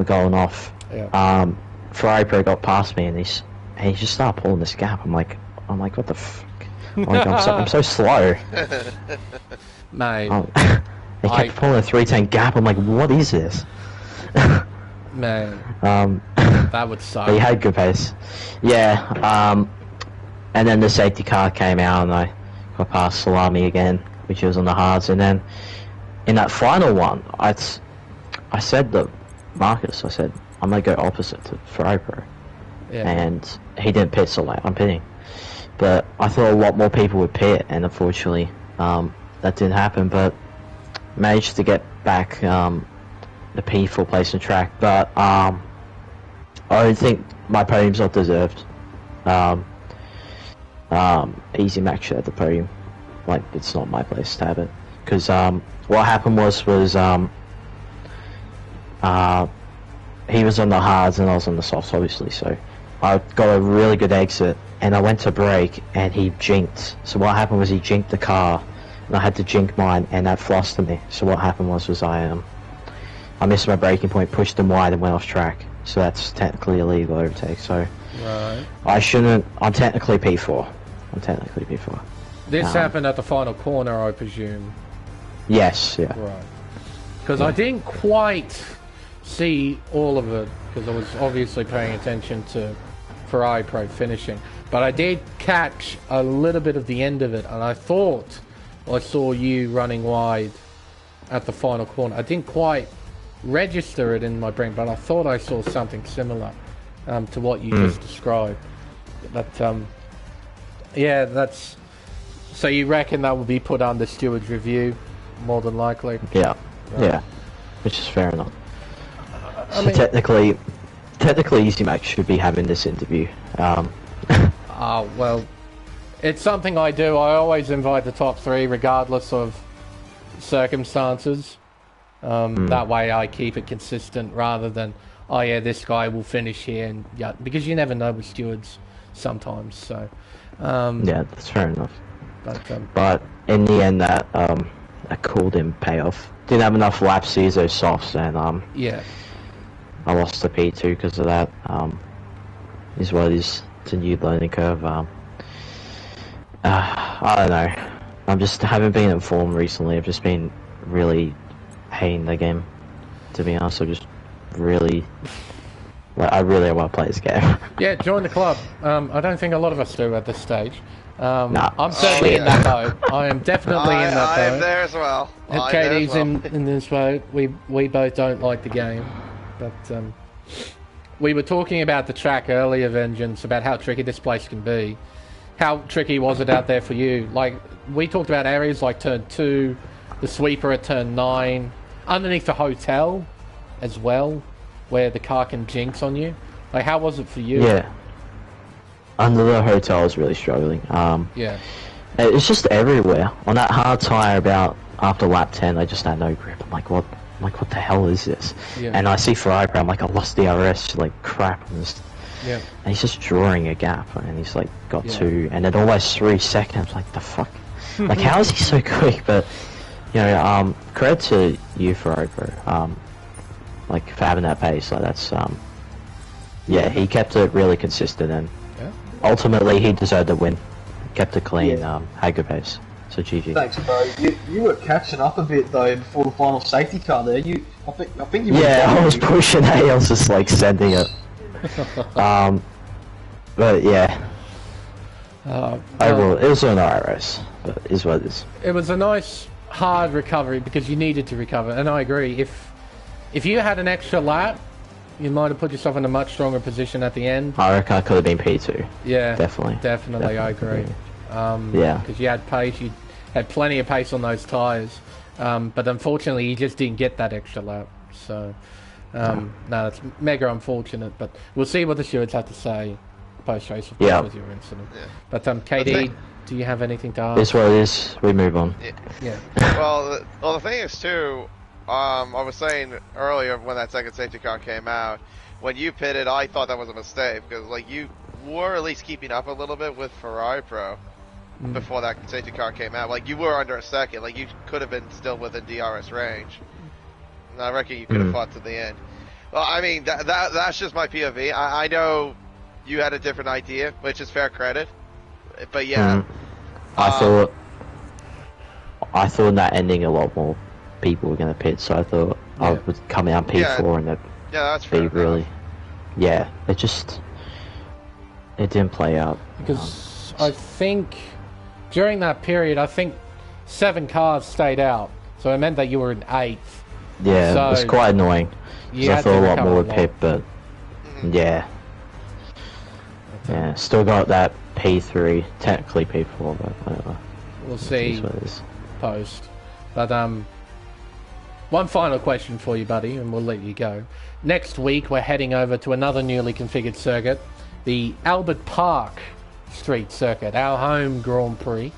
going off, Ferrari Pro got past me and he just started pulling this gap. I'm like, what the fuck? Like, I'm so slow. Mate. They kept pulling a 310 gap. I'm like, what is this? Man. That would suck. But he had good pace. Yeah. And then the safety car came out and I got past Salami again, which was on the hards. And then in that final one, I said to Marcus, I said, I'm going to go opposite to Ferrari Pro. Yeah. And he didn't pit so late. I'm pitting. But I thought a lot more people would pit, and unfortunately, that didn't happen. But managed to get back the P4 place in track. But I don't think my podium's not deserved. Easy Max should have the podium. Like, it's not my place to have it. Because what happened was he was on the hards and I was on the softs, obviously. So I got a really good exit and I went to brake, and he jinked. So what happened was he jinked the car, and I had to jink mine, and that flustered me. So what happened was I missed my braking point, pushed him wide, and went off track. So that's technically a illegal overtake. So Right. I shouldn't. I'm technically P4. This happened at the final corner, I presume. Yes. Yeah. Right. Because I didn't quite see all of it, because I was obviously paying attention to Ferrari Pro finishing. But I did catch a little bit of the end of it, and I thought I saw you running wide at the final corner. I didn't quite register it in my brain, but I thought I saw something similar to what you just described. But yeah, that's... So you reckon that will be put under steward's review, more than likely? Yeah. Right. Yeah. Which is fair enough. I So mean, technically, Easy Max should be having this interview. well, it's something I do. I always invite the top three, regardless of circumstances. That way I keep it consistent, rather than, oh yeah, this guy will finish here, and yeah, because you never know with stewards sometimes. So Yeah, that's fair enough. But in the end, that call didn't pay off. Didn't have enough laps to use those softs, and yeah, I lost the P2 because of that. Is what it is. It's a new learning curve. I don't know. Haven't been in form recently. I've just been really hating the game. To be honest, I just really, I really want to play this game. yeah, join the club. I don't think a lot of us do at this stage. Nah. I'm certainly in that boat. I am definitely in that boat. I am there as well. Katie's in this boat. We both don't like the game, but we were talking about the track earlier, Vengeance, about how tricky this place can be. How tricky was it out there for you? Like, we talked about areas like turn 2, the sweeper at turn 9, underneath the hotel as well, where the car can jinx on you. Like, how was it for you? Yeah. Under the hotel, I was really struggling. Yeah. It's just everywhere. On that hard tire after lap 10, I just had no grip. I'm like, what the hell is this? Yeah. And I see Ferrari, I'm like, I lost DRS, like, crap. Yeah. And he's just drawing a gap, and he's like, got 2, and then almost 3 seconds, like, the fuck? Like, how is he so quick? But, you know, credit to you, Ferrari Pro, like, for having that pace. Like, that's, yeah, he kept it really consistent, and ultimately he deserved the win. Kept it clean, had good pace. So GG. Thanks, bro. You were catching up a bit though before the final safety car there. I think you. Yeah, I was pushing A. I was just like sending it. But yeah. Overall, it was an alright race, but it is what it is. It was a nice hard recovery because you needed to recover, and I agree. If you had an extra lap, you might have put yourself in a much stronger position at the end. I reckon I could have been P2. Yeah, Definitely, I agree. Yeah, because you had pace, you had plenty of pace on those tyres, but unfortunately you just didn't get that extra lap. So, no, that's mega unfortunate. But we'll see what the stewards have to say post-race, of course, with your incident. Yeah. But KD, do you have anything to ask? It's what it is. We move on. Yeah. Well, the thing is too. I was saying earlier when that second safety car came out, when you pitted, I thought that was a mistake because like you were at least keeping up a little bit with Ferrari Pro before that safety car came out. Like you were under a second, like you could have been still within DRS range. And I reckon you could have fought to the end. Well, I mean that's just my POV. I know you had a different idea, which is fair credit. But yeah, I thought in that ending a lot more people were going to pit, so I thought I would come out P4 and that's be really, it didn't play out. Because I think during that period, I think 7 cars stayed out, so it meant that you were in 8th. Yeah, so it was quite annoying. I thought a lot more would pit, but yeah, still got that P3, technically P4, but whatever. We'll see post. But one final question for you, buddy, and we'll let you go. Next week, we're heading over to another newly configured circuit, the Albert Park Street Circuit, our home Grand Prix.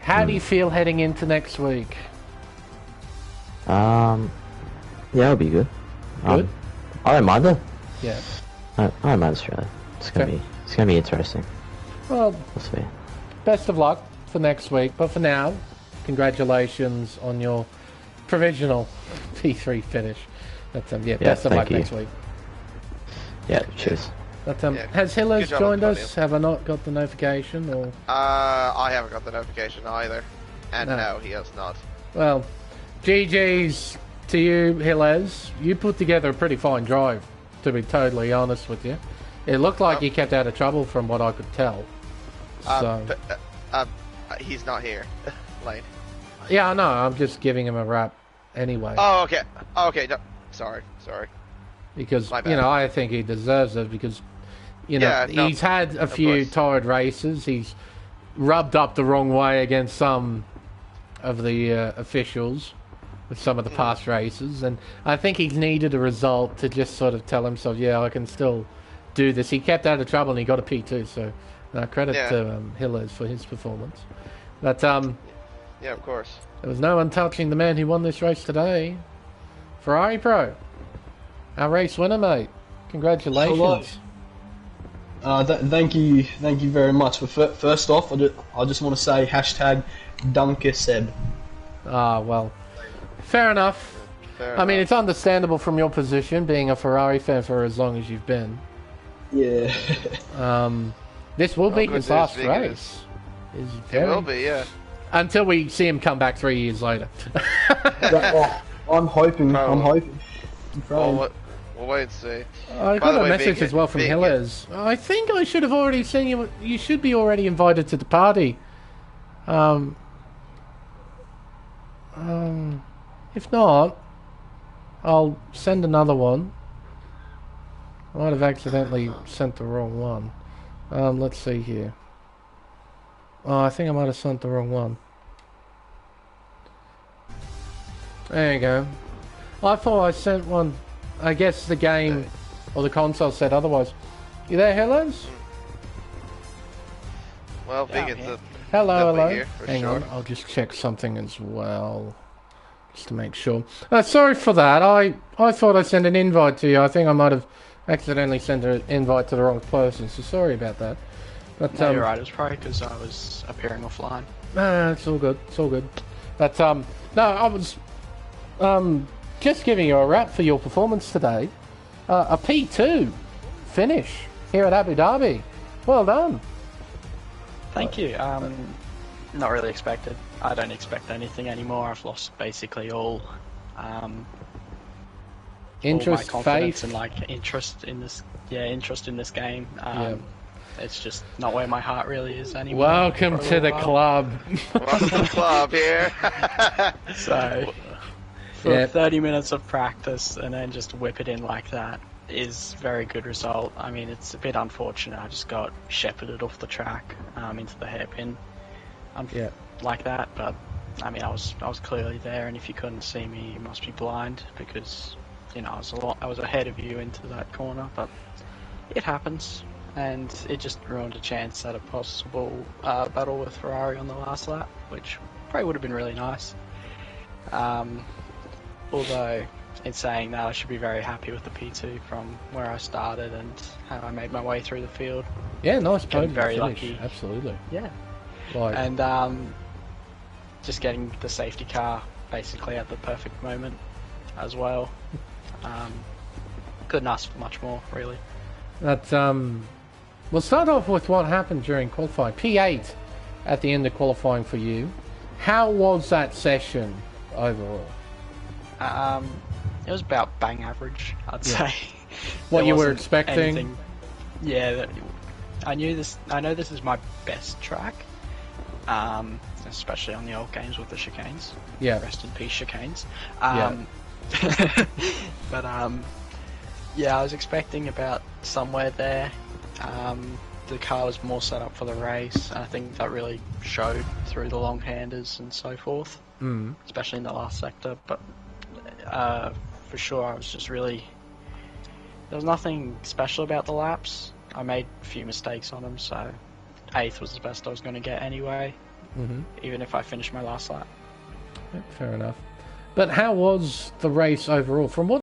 How do you feel heading into next week? Yeah, it'll be good. Good? I don't mind it. Yeah. I don't mind Australia. It's gonna be interesting. Well, we'll see. best of luck for next week. But for now, congratulations on your provisional P3 finish. But best of luck next week. Yeah, cheers. But has Hillers joined us? Have I not got the notification? Or I haven't got the notification either. And no, he has not. Well, GG's to you, Hillers. You put together a pretty fine drive, to be totally honest with you. It looked like you kept out of trouble from what I could tell. So. He's not here, Lane. Yeah, I know. I'm just giving him a rap anyway. Oh, okay. Okay, no. Sorry. Because, I think he deserves it because, he's had a few tired races. He's rubbed up the wrong way against some of the officials with some of the past races. And I think he's needed a result to just sort of tell himself, I can still do this. He kept out of trouble and he got a P2, so credit to Hillers for his performance. But, yeah, of course. There was no one touching the man who won this race today. Ferrari Pro. Our race winner, mate. Congratulations. Thank you very much. But first off, I just want to say #DunkerSeb. Well, fair enough. I mean, it's understandable from your position, being a Ferrari fan for as long as you've been. Yeah. This will be his last race. It will be, yeah. Until we see him come back 3 years later. I'm hoping. We'll wait and see. I got a message as well from Hillers. I think I should have already seen you. You should be already invited to the party. If not, I'll send another one. I might have accidentally sent the wrong one. Let's see here. Oh, I think I might have sent the wrong one. There you go. I thought I sent one. I guess the game or the console said otherwise. You there, Hillers? Well, Vegan's hello. Here Hang on, I'll just check something as well. Just to make sure. Sorry for that. I thought I sent an invite to you. I think I might have accidentally sent an invite to the wrong person, so sorry about that. But, no, you're right. It was probably because I was appearing offline. It's all good. It's all good. But no, I was just giving you a rap for your performance today. A P2 finish here at Abu Dhabi. Well done. Thank you. Not really expected. I don't expect anything anymore. I've lost basically all interest, all my confidence, faith, and interest in this. Yeah, interest in this game. It's just not where my heart really is anymore. Welcome to the club. Welcome to the club here. So, for 30 minutes of practice and then just whip it in like that is a very good result. I mean, it's a bit unfortunate. I just got shepherded off the track into the hairpin like that. But I mean, I was clearly there, and if you couldn't see me, you must be blind because I was ahead of you into that corner. But it happens. And it just ruined a chance at a possible battle with Ferrari on the last lap, which probably would have been really nice. Although, in saying that, I should be very happy with the P2 from where I started and how I made my way through the field. Yeah, nice podium very finish. lucky. Absolutely. Yeah. And just getting the safety car basically at the perfect moment as well. Couldn't ask for much more, really. That we'll start off with what happened during qualifying. P8 at the end of qualifying for you. How was that session overall? It was about bang average, I'd say. What you were expecting? Yeah, I know this is my best track, especially on the old games with the chicanes. Yeah. Rest in peace, chicanes. But yeah, I was expecting about somewhere there. The car was more set up for the race, and I think that really showed through the long handers and so forth, especially in the last sector. But for sure, I was just really... There was nothing special about the laps. I made a few mistakes on them, so 8th was the best I was going to get anyway, even if I finished my last lap. Fair enough. But how was the race overall? From what